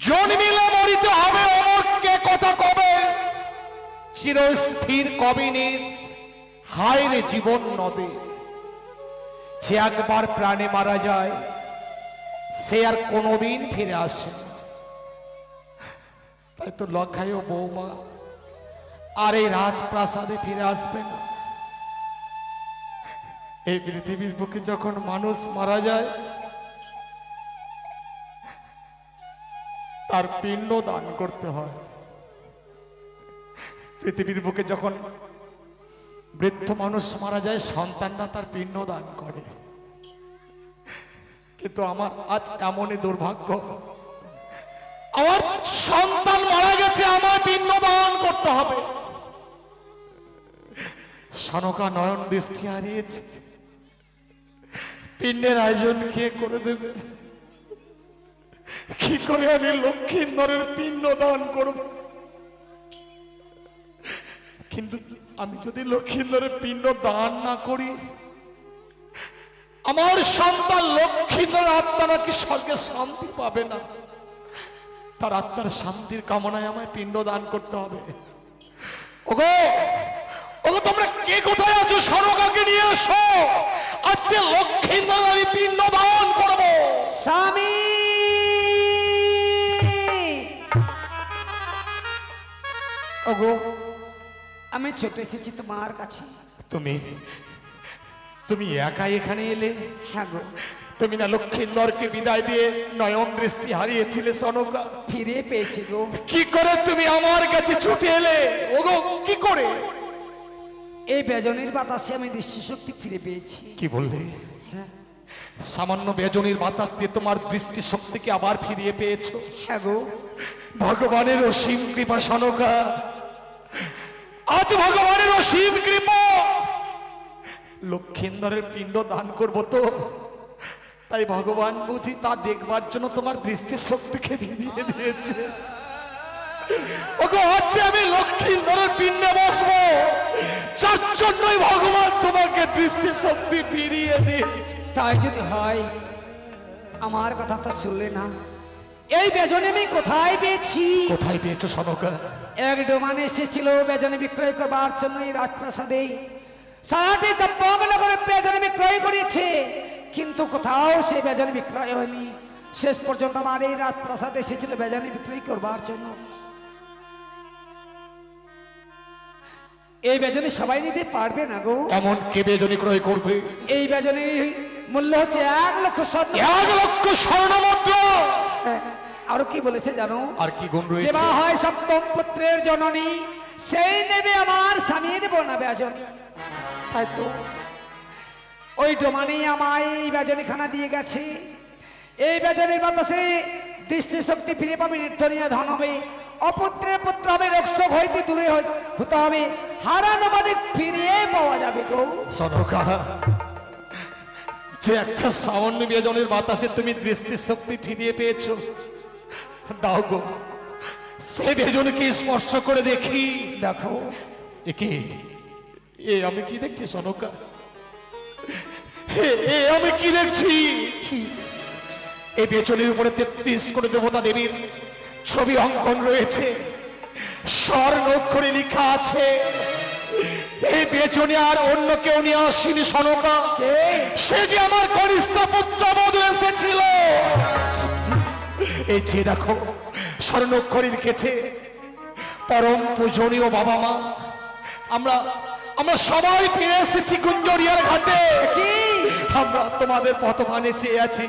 জন্মিলে মরিতে হবে, অমরকে কথা কবে, চিরস্থির কবিনীর হায় রে জীবন নদে। যে একবার প্রাণে মারা যায় সে আর কোনোদিন ফিরে আসে না। তাই তো লক্ষায় বৌমা আর এই রাজপ্রাসাদে ফিরে আসবে না। এই পৃথিবীর বুকে যখন মানুষ মারা যায় তার পিণ্ড দান করতে হয়। পৃথিবীর বুকে যখন বৃদ্ধ মানুষ মারা যায় সন্তানরা তার পিণ্ড দান করে, কিন্তু আমার আজ এমনই দুর্ভাগ্য, আমার সন্তান মারা গেছে, আমার পিণ্ড দান করতে হবে। সনকা নয়ন দৃষ্টি হারিয়েছে, পিণ্ডের আয়োজন কে করে দেবে? কি করে আমি লক্ষিন্দরের পিণ্ড দান করব? কিন্তু আমি যদি লক্ষিন্দরের পিণ্ড দান না করি, আমার সন্তান লক্ষিন্দরের আত্মা নাকি স্বর্গে শান্তি পাবে না। তার আত্মার শান্তির কামনায় আমায় পিণ্ড দান করতে হবে। ওগো ওগো, তোমরা কে কোথায় আছো? সরকাকে নিয়ে এসো, আজকে লক্ষিন্দর আমি পিণ্ড দান করব। স্বামী, ওগো আমি ছুটে এসেছি তোমার কাছে। তুমি তুমি একাই এখানে এলে? হ্যাঁ গো। তুমি না লক্ষিন্দরকে বিদায় দিয়ে নয়ন দৃষ্টি হারিয়েছিলে সনকা? ফিরে পেয়েছি গো। কি করে তুমি আমার কাছে ছুটে এলে? ওগো কি করে? এই বেজনের বাতাসে আমি দৃষ্টিশক্তি ফিরে পেয়েছি। কি বললে? হ্যাঁ, সামান্য বেজনির বাতাস দিয়ে তোমার দৃষ্টি শক্তিকে আবার ফিরিয়ে পেয়েছো। হ্যাঁ গো, ভগবানের অসীম কৃপা সনকা, আজ ভগবানের অসীম কৃপা। লক্ষিন্দরের পিণ্ড দান করবো তো, তাই ভগবান বুঝি তা দেখবার জন্য তোমার দৃষ্টি শক্তিকে ফিরিয়ে দিয়েছে। ওকে হচ্ছে আমি লক্ষিন্দরের পিণ্ডে বসবো, যার জন্যই ভগবান তোমাকে দৃষ্টি শক্তি ফিরিয়ে দিয়েছে। তাই যদি হয়, আমার কথা তো শুনলে না। এই বেজনে আমি কোথায় পেয়েছি? কোথায় পেয়েছো সনকা? এক ডোমান এসেছিল বেজনে বিক্রয় করবার জন্য এই রাজপ্রাসাদে। সারাটি চম্পকনগরে বেজনে বিক্রয় করেছে, কিন্তু কোথাও সে বেজনে বিক্রয় হয়নি। শেষ পর্যন্ত আমার এই রাজপ্রাসাদে এসেছিল বেজনে বিক্রয় করবার জন্য। এই বেজনে সবাই নিতে পারবে না গো। এমন কে বেজনি ক্রয় করবে? এই বেজনের মূল্য হচ্ছে 1 লক্ষ স্বর্ণ। 1 লক্ষ স্বর্ণ মুদ্রা। আরো কি বলেছে জানো? আর কি গুণ যে রয়েছে? মা হয় সপ্তম পুত্রের জননী, সেই নেবে আমার স্বামীর বোনা বেজনী। তাই তো ওই ডোমানি আমায় এই বেজনীখানা দিয়ে গেছে। এই বেজনীর বাতাসে দৃষ্টিশক্তি ফিরে পাবে, নির্ধনিয়া ধন হবে, অপুত্রের পুত্র হবে, রোগশোক হইতে দূরে হতে হবে, হারানো বাদে ফিরিয়ে পাওয়া যাবে গো। সনকা, যে একটা সামান্য বেজনের বাতাসে তুমি দৃষ্টি শক্তি ফিরিয়ে পেয়েছো, দাও গো সে বেজনকে স্পর্শ করে দেখি। দেখো একে এ আমি কি দেখছি সনকা? এ আমি কি দেখছি? এই বেজনের উপরে 33 কোটি দেবতা দেবীর ছবি অঙ্কন রয়েছে, স্বর্ণ অক্ষরে লেখা আছে। এই বেজনে আর অন্য কেউ নিয়ে আসেনি সনকা, সে যে আমার কনিষ্ঠ পুত্রবধূ এসেছিল। এই যে দেখো স্বর্ণ অক্ষরে লিখেছে, পরম পূজনীয় বাবা মা, আমরা সবাই ফিরে এসেছি গুঞ্জরিয়ার ঘাটে। আমরা তোমাদের পথমানে চেয়ে আছি।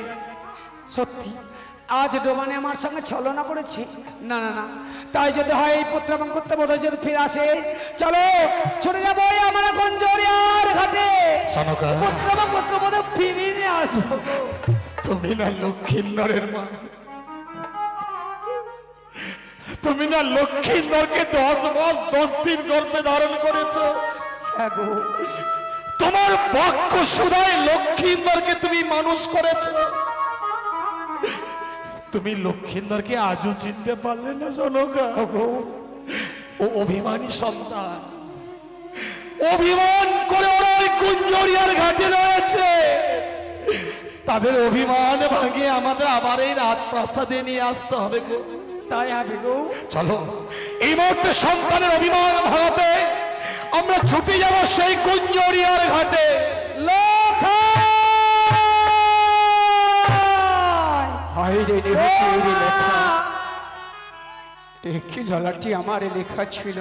সত্যি আজ ডোমানে আমার সঙ্গে ছলনা করেছে? না না না, তাই যদি হয় এই পুত্র এবং পুত্রবধূ যদি ফিরে আসে, চলো ছুটে যাবো আমরা গুঞ্জরিয়ার ঘাটে। সনকা, পুত্র এবং পুত্রবধূ ফিরিয়ে নিয়ে আসবো। তুমি না লক্ষিন্দরের মা, তুমি না লক্ষিন্দরকে 10 মাস 10 দিন গর্ভে ধারণ করেছো। হ্যাঁ গো, তোমার বক্ষ সুধায় লক্ষিন্দরকে তুমি মানুষ করেছো। তুমি লক্ষিন্দরকে আজও চিনতে পারলে না সনকা? ও অভিমানী সন্তান, অভিমান করে ওরা ওই গুঞ্জরিয়ার ঘাটে রয়েছে। তাদের অভিমান ভাঙিয়ে আমাদের আবার এই রাজপ্রাসাদে নিয়ে আসতে হবে গো। তাই হবে গো। চলো এই মুহূর্তে সন্তানের অভিমান ভাঙাতে আমরা ছুটে যাব সেই গুঞ্জরিয়ার ঘাটে। কি ললাটি আমার লেখা ছিল।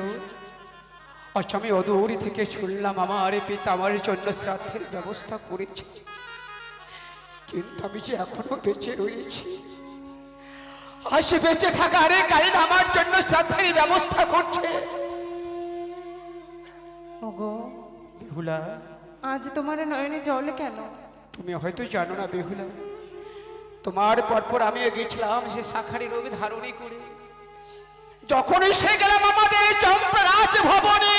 আজ আমি অদূর থেকে শুনলাম আমার পিতা আমার জন্য শ্রাদ্ধের ব্যবস্থা করেছে, কিন্তু আমি যে এখনো বেঁচে রয়েছি। আজ বেঁচে থাকার কারণ আমার জন্য শ্রাদ্ধের ব্যবস্থা করছে। ওগো বেহুলা, আজ তোমার নয়নে জল কেন? তুমি হয়তো জানো না বেহুলা, তোমার পরপর আমি গেছিলাম সে শাখারি রবি ধারণী করে। যখন এসে গেলাম আমাদের চম্পরাজ ভবনে,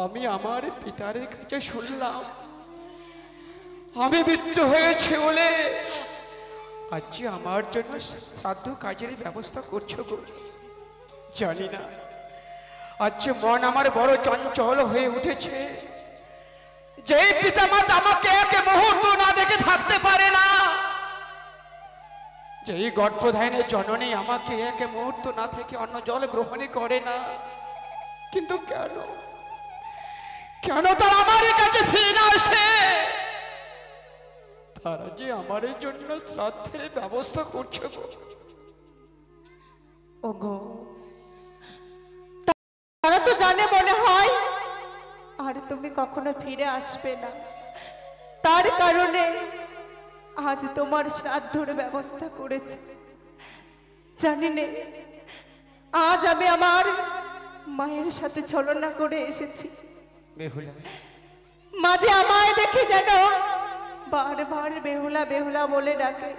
আমি আমার পিতার কাছে শুনলাম আমি মৃত্যু হয়েছে বলে আজ আমার জন্য শ্রাদ্ধ কাজের ব্যবস্থা করছো গো। জানি না, আজ মন আমার বড় চঞ্চল হয়ে উঠেছে। যেই পিতামাতা আমাকে এক মুহূর্ত না দেখে থাকতে পারে না, যেই গর্ভধারণের জননী আমাকে এক মুহূর্ত না থেকে অন্য জল গ্রহণ করে না, কিন্তু কেন কেন তারা আমার কাছে ফিরে না আসে? তারা যে আমার জন্য শ্রাদ্ধের ব্যবস্থা করছে গো। ওগো তারা তো জানে মনে হয় আর তুমি কখনো ফিরে আসবে না, তার কারণে আজ তোমার শ্রাদ্ধর ব্যবস্থা করেছে। জানি নে, আজ আমি আমার মায়ের সাথে ছলনা করে এসেছি। বেহুলা, মাঝে আমায় দেখে যেন বারবার বেহুলা বেহুলা বলে ডাকে,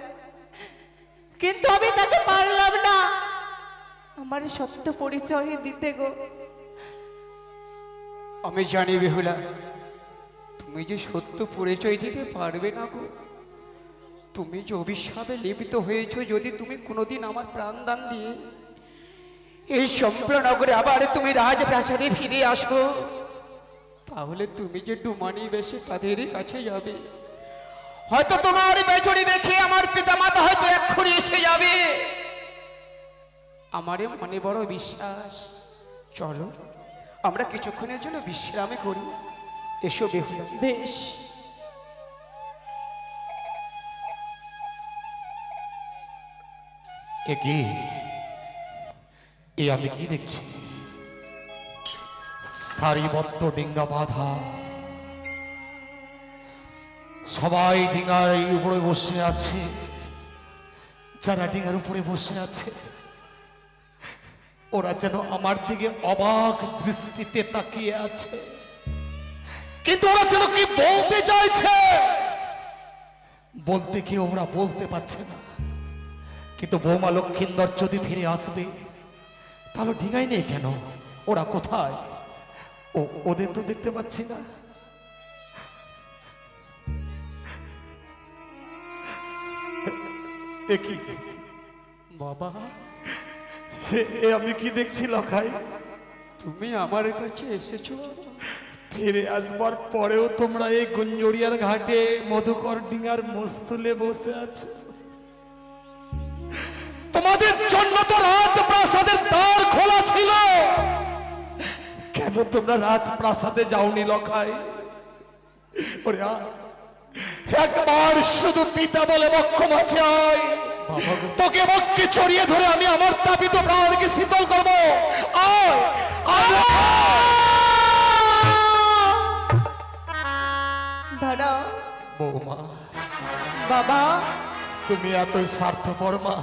কিন্তু আমি তাকে পারলাম না আমার সত্য পরিচয় দিতে গো। আমি জানি বেহুলা, তুমি যে সত্য পরিচয় দিতে পারবে না গো। তুমি যে অভিশাপে লিপিত হয়েছো, যদি তুমি কোনোদিন আমার প্রাণদান দিয়ে এই চম্পলানগরে আবার তুমি রাজপ্রাসাদে ফিরে আসো, তাহলে তুমি যে ডুমানি বেশে তাদেরই কাছে যাবে। হয়তো তোমার বেচড়ি দেখে আমার পিতামাতা হয়তো এক্ষুনি এসে যাবে। আমারে মনে বড় বিশ্বাস। চলো আমরা কিছুক্ষণের জন্য বিশ্রামে করি। এসো বেহুলা। বেশ। এ আমি কি দেখছি? সারিবদ্ধ ডিঙ্গা বাঁধা, সবাই ডিঙ্গার উপরে বসে আছে। যারা ডিঙ্গার উপরে বসে আছে ওরা যেন আমার দিকে অবাক দৃষ্টিতে তাকিয়ে আছে, কিন্তু ওরা যেন কি বলতে চাইছে, বলতে কি ওরা বলতে পারছে না। কিন্তু বৌমা লক্ষিন্দর যদি ফিরে আসবে, তাহলে ডিঙাই নেই কেন? ওরা কোথায়? ওদের তো দেখতে পাচ্ছি না। কি বাবা, এ আমি কি দেখছি লখাই? তুমি আমার কাছে এসেছো? ফিরে আসবার পরেও তোমরা এই গুঞ্জরিয়ার ঘাটে মধুকর ডিঙার মস্তুলে বসে আছো। তোমাদের জন্য তো রাজপ্রাসাদের দ্বার খোলা ছিল, কেন তোমরা রাজপ্রাসাদে যাওনি লখাই? ওরে একবার শুধু পিতা বলে বক্ষমা চাই, তোকে বক্ষে ছড়িয়ে ধরে আমি আমার তাপিত প্রাণকে শীতল করবো। দাদা, বৌমা, বাবা, তুমি এতই স্বার্থপর মা।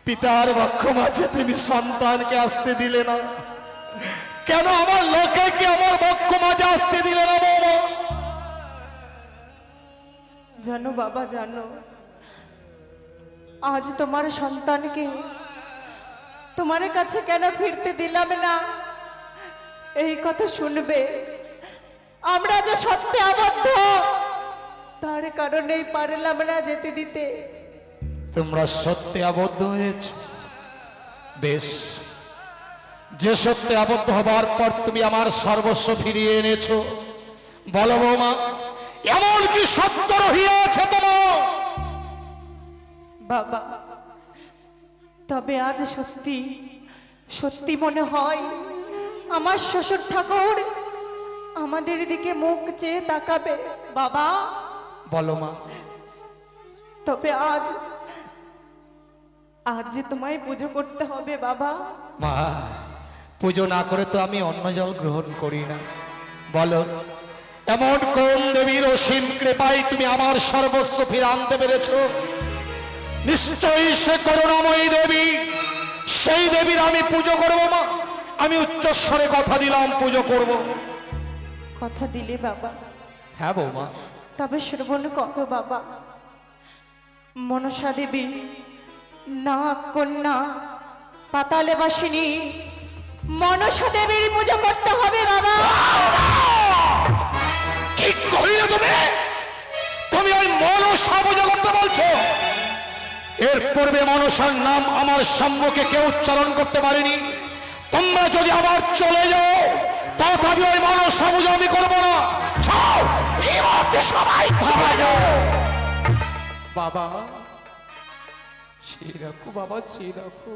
পিতার বক্ষ মাঝে তুমি সন্তানকে আসতে দিলে না কেন? আমার লোকেকে আমার বক্ষ মাঝে আসতে দিলে না বৌমা? জানো বাবা, জানো আজ তোমার সন্তানকে তোমার কাছে কেন ফিরতে দিলাম না? এই কথা শুনবে, আমরা যে সত্যে আবদ্ধ, তার কারণেই পারলাম না যেতে দিতে। তোমরা সত্যে আবদ্ধ হয়েছ, বেশ। যে সত্যে আবদ্ধ হবার পর তুমি আমার সর্বস্ব ফিরিয়ে এনেছো, বলো বৌমা, এমন কি সত্য রহিয়াছে তোমার? বাবা, তবে আজ সত্যি সত্যি মনে হয় আমার শ্বশুর ঠাকুর আমাদের দিকে মুখ চেয়ে তাকাবে। বাবা, বলো মা। তবে আজ যে তোমায় পুজো করতে হবে বাবা। মা, পুজো না করে তো আমি অন্ন জল গ্রহণ করি না। বলো, এমন কোন দেবীর অসীম কৃপায় তুমি আমার সর্বস্ব ফিরে আনতে পেরেছ? নিশ্চয়ই সে করুণাময়ী দেবী। সেই দেবীর আমি পুজো করবো মা। আমি উচ্চস্বরে কথা দিলাম, পুজো করব। কথা দিলে বাবা? হ্যাঁ বৌমা। তবে শ্রবণ করো বাবা। মনসা দেবী, নাগ কন্যা, পাতালে বাসিনী মনসা দেবীর পুজো করতে হবে বাবা। কি করিলে তুমি? তুমি ওই মনসা পুজো করতে বলছো? এর পূর্বে মনসার নাম আমার সম্মুখে কেউ উচ্চারণ করতে পারেনি। তোমরা যদি আবার চলে যাও, তথাপি ওই মনসা পুজো আমি করবো না। সবাই বাবা, সেই রাখো বাবা, সেই রাখো।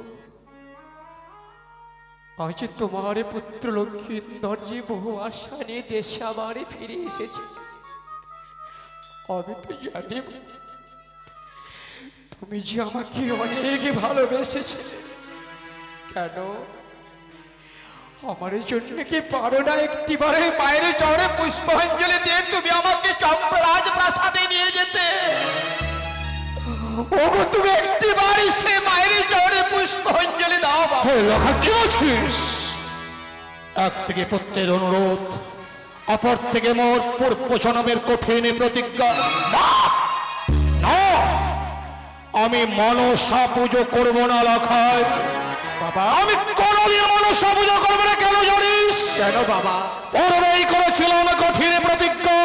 আজ তোমার পুত্র লক্ষ্মীন্দর যে বহু আশা নিয়ে দেশে আবার ফিরে এসেছে। আমি তো জানি তুমি যে আমাকে অনেক ভালোবেসেছিলে। কেন আমার জন্য কি পারো না একটিবারে মায়ের চরে পুষ্পাঞ্জলি দিয়ে তুমি আমাকে চম্পরাজ প্রাসাদে নিয়ে যেতে? ওগো, তুমি একটিবারে সে মায়ের চরে পুষ্পাঞ্জলি দাও বাবা। কি বলছিস? এক থেকে পুত্রের অনুরোধ অপর থেকে মোর পূর্ব জন্মের কঠিন প্রতিজ্ঞা। না, না, আমি মনসা পুজো করব না লখাই। বাবা, আমি কোনদিন মনসা পুজো করবো না। কেন জানিস? কেন বাবা? পূর্বেই করেছিলাম কঠিন প্রতিজ্ঞা,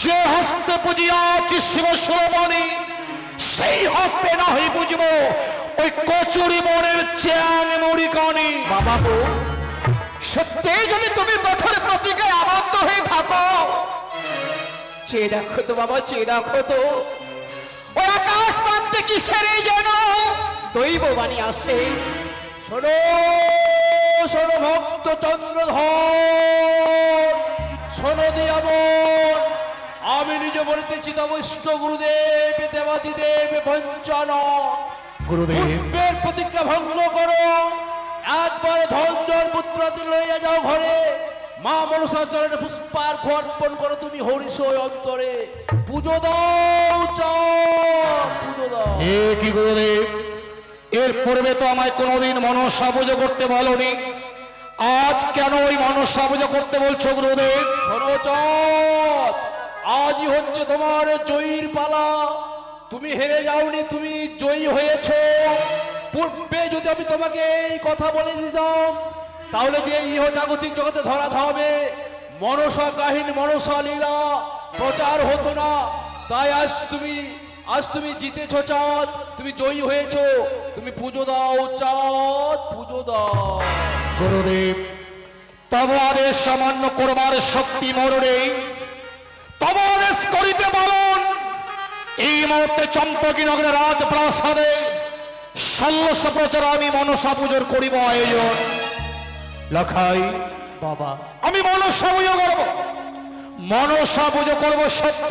যে হস্তে পুজিয়াছি শিব সুরমণি, সেই হস্তে না হই বুঝবো ওই কচুরি মনের চ্যাং মুড়ি কানি। বাবা গো, সত্যি যদি তুমি কঠোর প্রতিজ্ঞায় আবদ্ধ হয়ে থাকো, চেয়ে দেখো তো বাবা, চেয়ে দেখো তো ওই আকাশ প্রান্তে কিসের যেন দৈববাণী আসে। শোনো শোনো ভক্ত চন্দ্রধর, শোনো দিয়াবন, আমি নিজে বলিতেছি তব ইষ্ট গুরুদেব দেবাদিদেব পঞ্চান পূর্বের প্রতিজ্ঞা ভঙ্গ করো। একবার ধনজর পুত্রাদি লইয়া যাও ঘরে, মা মনসার চরণে পুষ্পার্ঘ অর্পণ করো। তুমি হরিষ অন্তরে পুজো দাও, পুজো দাও। এ কি গুরুদেব, এর পূর্বে তো আমায় কোনোদিন মনসা পুজো করতে বলনি, আজ কেন ওই মনসা পুজো করতে বলছো গুরুদেব? শোনো চত, আজই হচ্ছে তোমার জয়ীর পালা। তুমি হেরে যাওনি, তুমি জয়ী হয়েছো। পূর্বে যদি আমি তোমাকে এই কথা বলে দিতাম, তাহলে যে ইহ জাগতিক জগতে ধরা ধামে মনসা কাহিনী, মনসা লীলা প্রচার হতো না। তাই আজ তুমি জিতেছো চাঁদ, তুমি জয়ী হয়েছো। তুমি পুজো দাও চাঁদ, পুজো দাও। গুরুদেব, তব আদেশ সামান্য করবার শক্তি মোর নেই, তব আদেশ করিতে পালন। এই মুহূর্তে চম্পকীনগরে রাজপ্রাসাদে 1600 প্রচার আমি মনসা পুজোর করিব আয়োজন। লখাই বাবা, আমি মনসা পুজো করব, মনসা পুজো করব সত্য,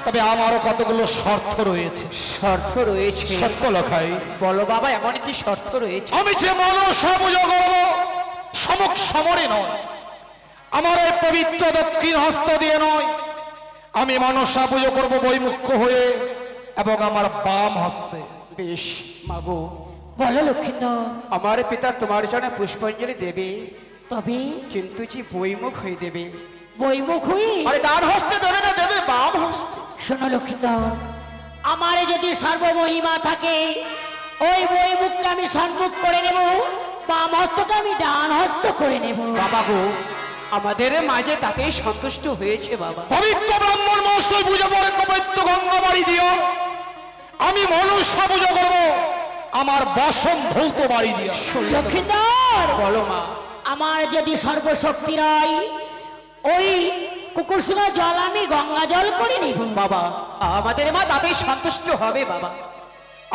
তবে আমারও কতগুলো শর্ত রয়েছে। শর্ত রয়েছে? সত্য লখাই। বলো বাবা, এমন কি শর্ত রয়েছে? আমি যে মনসা পুজো করব সমক সমরে নয়, আমার এই পবিত্র দক্ষিণ হস্ত দিয়ে নয়। আমি মনসা পুজো করব বৈমুখ্য হয়ে এবং আমার বাম হস্তে। বেশ মাগো, বলো লক্ষ্মীন্দর। আমার পিতা তোমার জন্য পুষ্পাঞ্জলি দেবে, তবে কিন্তু যে বৈমুখ হয়ে দেবে। বৈমুখ হই? আরে ডান হস্তে দেবে না, দেবে বাম হস্তে। শোনো লক্ষ্মীন্দর, আমারে যদি সর্বমহিমা থাকে, ওই বৈমুখকে আমি সম্মুখ করে নেব, বাম হস্তকে আমি ডান হস্ত করে নেব। বাবা গো, আমাদের মাঝে তাতেই সন্তুষ্ট হয়েছে বাবা। পবিত্র ব্রাহ্মণ মহাশয় পুজো করে পবিত্র গঙ্গা বাড়ি দিও। আমি মনসা পুজো করব আমার বসন ধৌত বাড়ি দিও। লক্ষ্মীন্দর, বলো মা। আমার যদি সর্বশক্তি রয়, ওই কুকুরসুনা জল আমি গঙ্গা জল করে নিব। বাবা, আমাদের মা তাতেই সন্তুষ্ট হবে বাবা।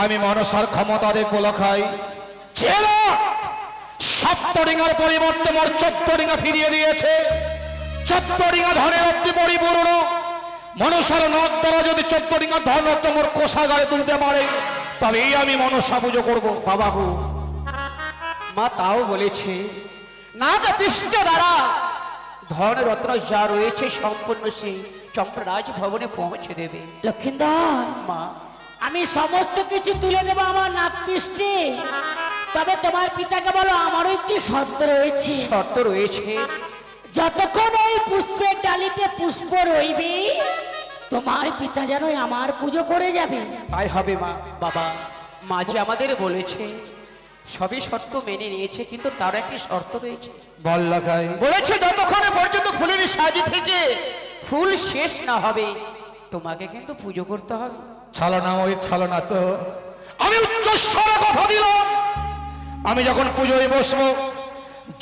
আমি মনসার ক্ষমতা দেখবো লখাই। ছেলে সপ্তরিঙার পরিবর্তে মোর 14 ফিরিয়ে দিয়েছে। 14 ধনের অব্দি পরিপূর্ণ। মনসার নখ দ্বারা যদি 14 ধন রত্ন মোর কোষাগারে তুলতে পারে, তবেই আমি মনসা পুজো করবো। বাবা গো, মা তাও বলেছে নাগ পৃষ্ঠ দ্বারা ধন রত্ন যা রয়েছে সম্পূর্ণ সেই চম্পরাজ ভবনে পৌঁছে দেবে। লক্ষ্মীন্দর, মা, আমি সমস্ত কিছু তুলে দেব আমার নাতপৃষ্ঠে, তবে তোমার পিতাকে বলো আমারও একটি শর্ত রয়েছে। শর্ত রয়েছে? যতক্ষণ ওই পুষ্পের ডালিতে পুষ্প রইবে, তোমার পিতা যেন আমার পুজো করে যাবে। তাই হবে মা। বাবা, মা যে আমাদের বলেছে, সবই শর্ত মেনে নিয়েছে, কিন্তু তার একটি শর্ত রয়েছে। বল লখাই। বলেছে যতক্ষণ পর্যন্ত ফুলের সাজি থেকে ফুল শেষ না হবে, তোমাকে কিন্তু পুজো করতে হবে। ছলনা ওই ছলনা তো। আমি উচ্চস্বরে কথা দিলাম, আমি যখন পুজোয় বসবো,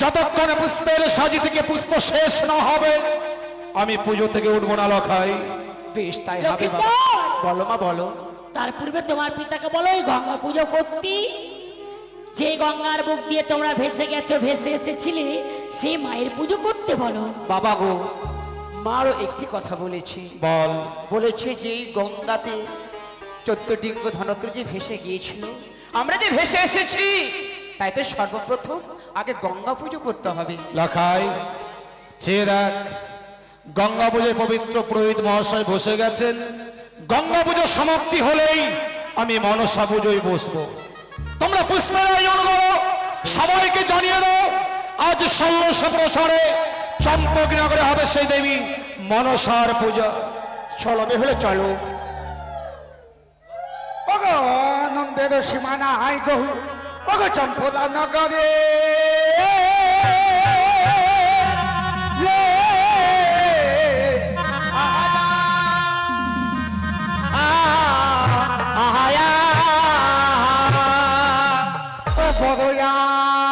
যতক্ষণে পুষ্পের সাজি থেকে পুষ্প শেষ না হবে, আমি পুজো থেকে উঠবো না লখাই। বেশ, তাই হবে বাবা। বলো মা, বলো। তার পূর্বে তোমার পিতাকে বলো ওই গঙ্গা পুজো করতে, যে গঙ্গার বুক দিয়ে তোমরা ভেসে গেছো, ভেসে এসেছিলে, সেই মায়ের পুজো করতে বলো। বাবা গো, মারও একটি কথা বলেছি। বল। বলেছে যে এই গঙ্গাতে 14 ডিঙ্গ ধনত্র যে ভেসে গিয়েছিল, আমরা যে ভেসে এসেছি, তাই তো সর্বপ্রথম আগে গঙ্গা পুজো করতে হবে। লখাই, চেয়ে দেখ, গঙ্গা পুজোয় পবিত্র পুরোহিত মহাশয় বসে গেছেন। গঙ্গা পুজো সমাপ্তি হলেই আমি মনসা পুজোয় বসবো। তোমরা পুষ্পের আয়োজন করো, সবাইকে জানিয়ে দাও আজ 1600 প্রসারে চম্পকনগরে হবে সেই দেবী মনসার পূজা। চলো বেহুলা চলো। ওগো আনন্দের সীমানা হাই গহু, ওগো চম্পলা নগরে বড়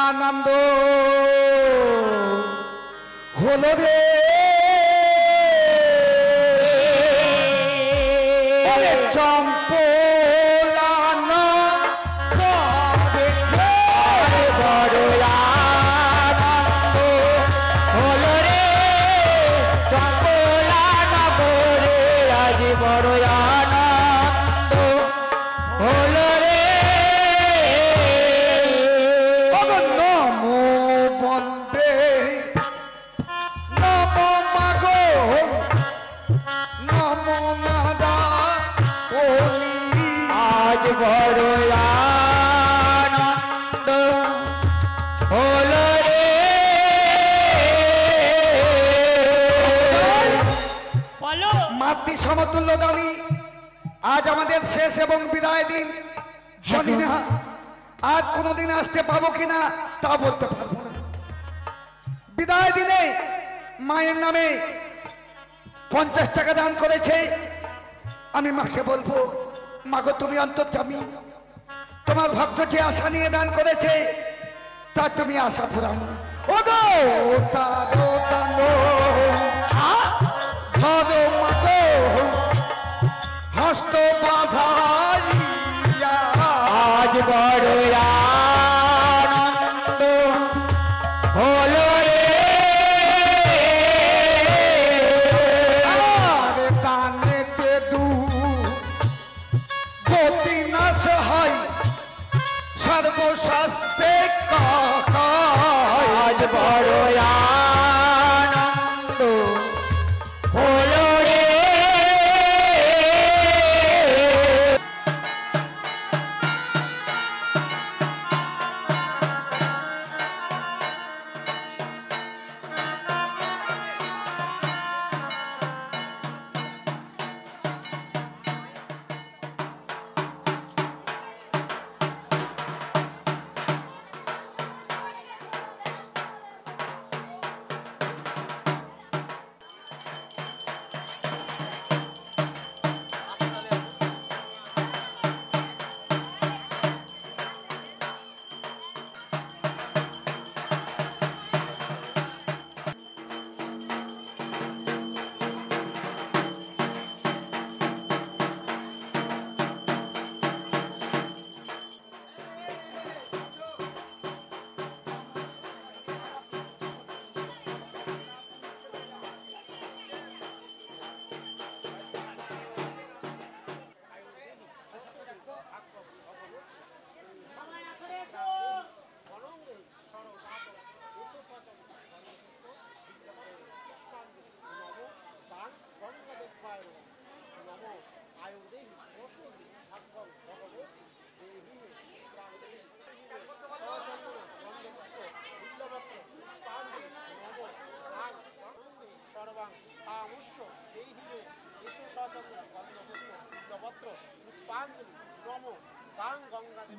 আনন্দ হলো রে চম্পলা নগরে বড় আনন্দ হলো রে চম্পলা নগরে আজ বড় আনন্দ হলো রে। নমো বন্দে নমো মাগো নমো নাদা আজ বড় আনন্দ হলো রে। বলো মাতৃ সমতুল্য দানি আজ আমাদের শেষ এবং বিদায় দিন। জানি না আর কোনোদিন আসতে পাবো কিনা তা বলতে পারবো না। বিদায় দিনে মায়ের নামে 50 টাকা দান করেছে। আমি মাকে বলবো, মাগো তুমি অন্তর্যামী, তোমার ভক্ত যে আশা নিয়ে দান করেছে তা তুমি আশা পুরানো। ও গো তারো তানো ধরো মাগো হস্ত বাঁধাইয়া আজ বড় আনন্দ হলো রে। আর দানেতে দু গতি নাশ হয় সর্বশাস্ত্রে আজ বড় আনন্দ হলো রে।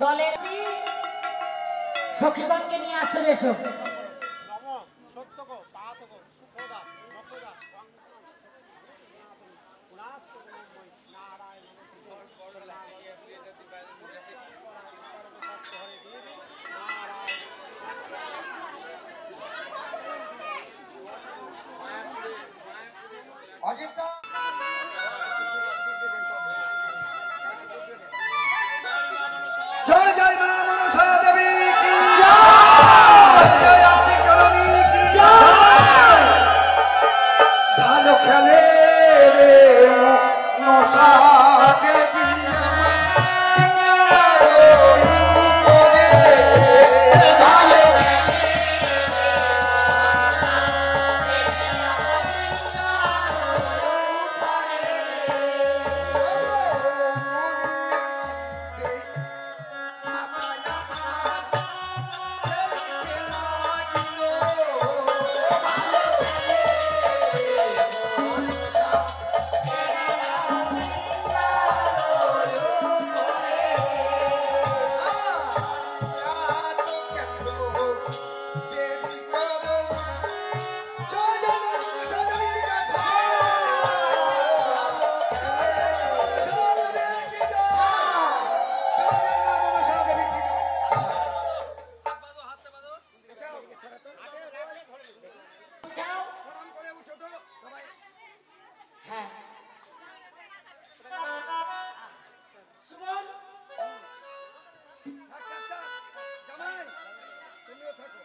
দলের সখীগণকে নিয়ে আসো এসো। জয় জয় মা মনসা দেবী কি জয়, জয় আদি জননী কি জয়। ভালো খেলে রে মনসা দেবী যাও হ্যাঁ সুমন জামাই তুমিও থাকো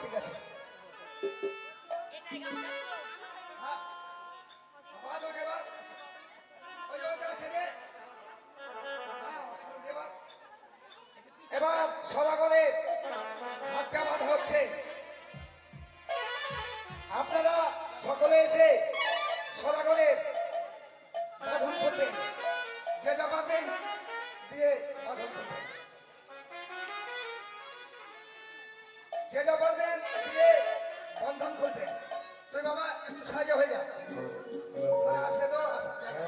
ঠিক আছে এবার সদাগরে হাতটা বাঁধা হচ্ছে। আপনারা সকলে এসে সদাগরের বাঁধন করবেন, যেটা পাবেন দিয়ে বাঁধন করবেন, যেটা পারবেন দিয়ে বন্ধন করবেন। তুই বাবা একটু সাহায্য হয়ে যা, আসবে তো আসার জায়গা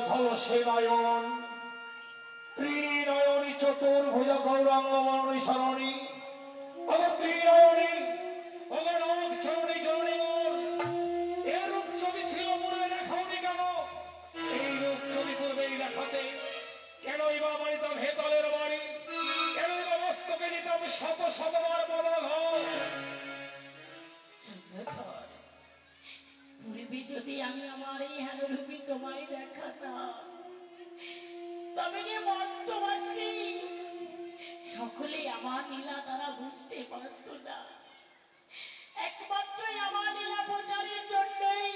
ঝলসে নয়ন ত্রিনয়নী চতুর্ভুজ গৌরাঙ্গ মরণী সরণী ত্রিনয়নী অবনক চরণী জননী মোর। এ রূপ যদি ছিল পূর্বে দেখাওনি কেন? এই রূপ যদি পূর্বেই দেখাতে কেনই বা মানিতাম হেতলের বাড়ি, কেনই বা মস্তকে দিতাম শত শতবার মনোঘর। পূর্বে যদি আমি আমার এই হেনরূপী তোমায় দেখাতাম, তবে যে মর্তবাসী সকলে আমার লীলা তারা বুঝতে পারত না। একমাত্রই আমার লীলা প্রচারের জন্যই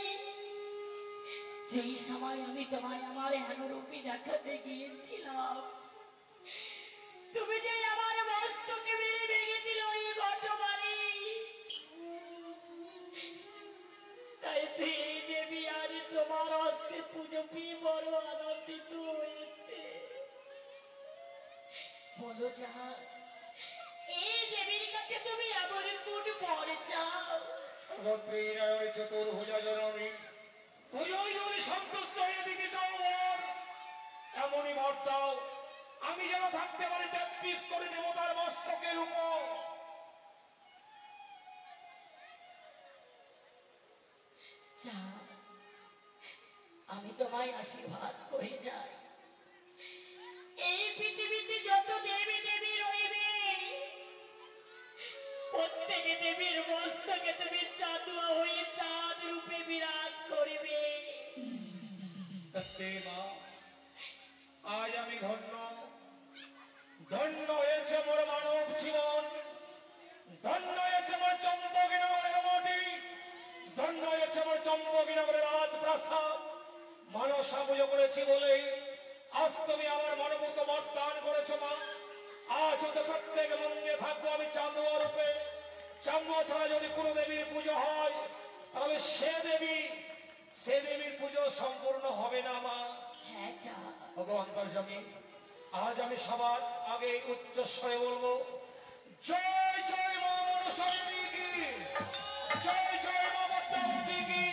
যেই সময় আমি তোমায় আমার হেনরূপী দেখাতে গিয়েছিলাম, তুমি যে আমার মস্তকে মেরে ভেঙেছিল ওই ঘটবাড়ি। তাই এই দেবী আর তোমার হস্তে পুজো পেয়ে বড় আনন্দিত হয়েছে। বলো যা, এই দেবীর কাছে তুমি এমন কোন বর চাও? ত্রিনয়নী চতুর্ভুজ জননী তুইও যদি সন্তুষ্ট হয়ে দিতে চাও বর, এমনই বর দাও আমি যেন থাকতে পারি 33 কোটি দেবতার মস্তকের উপর। আমি তোমায় আশীর্বাদ করে যাই, এই পৃথিবীতে যত দেবী দেবী রইবে প্রত্যেকে দেবীর মস্তকে তুমি চাঁদুয়া হয়ে চাঁদ রূপে বিরাজ করবে। সত্যি মা, আজ আমি ধন্য ধন্য হয়েছে মোর মানব জীবন, ধন্য হয়েছে মোর চম্পকনগরের মাটি, ধন্য হয়েছে মোর চম্পকনগরের রাজপ্রাসাদ। মানসা পুজো করেছি বলে আজ তুমি আমার মনোভূত বরদান করেছো মা। আজ হতে প্রত্যেক মন্দিরে থাকবো আমি চান্দুয়া রূপে। চান্দুয়া ছাড়া যদি কোনো দেবীর পুজো হয় তাহলে সে দেবীর পুজো সম্পূর্ণ হবে না মা। হ্যাঁ যা ভগবান দর্শনী আজ আমি সবার আগে উচ্চস্বরে বলবো, জয় জয় মা মনসা দেবী কি, জয় জয় মা পদ্মাবতী কি।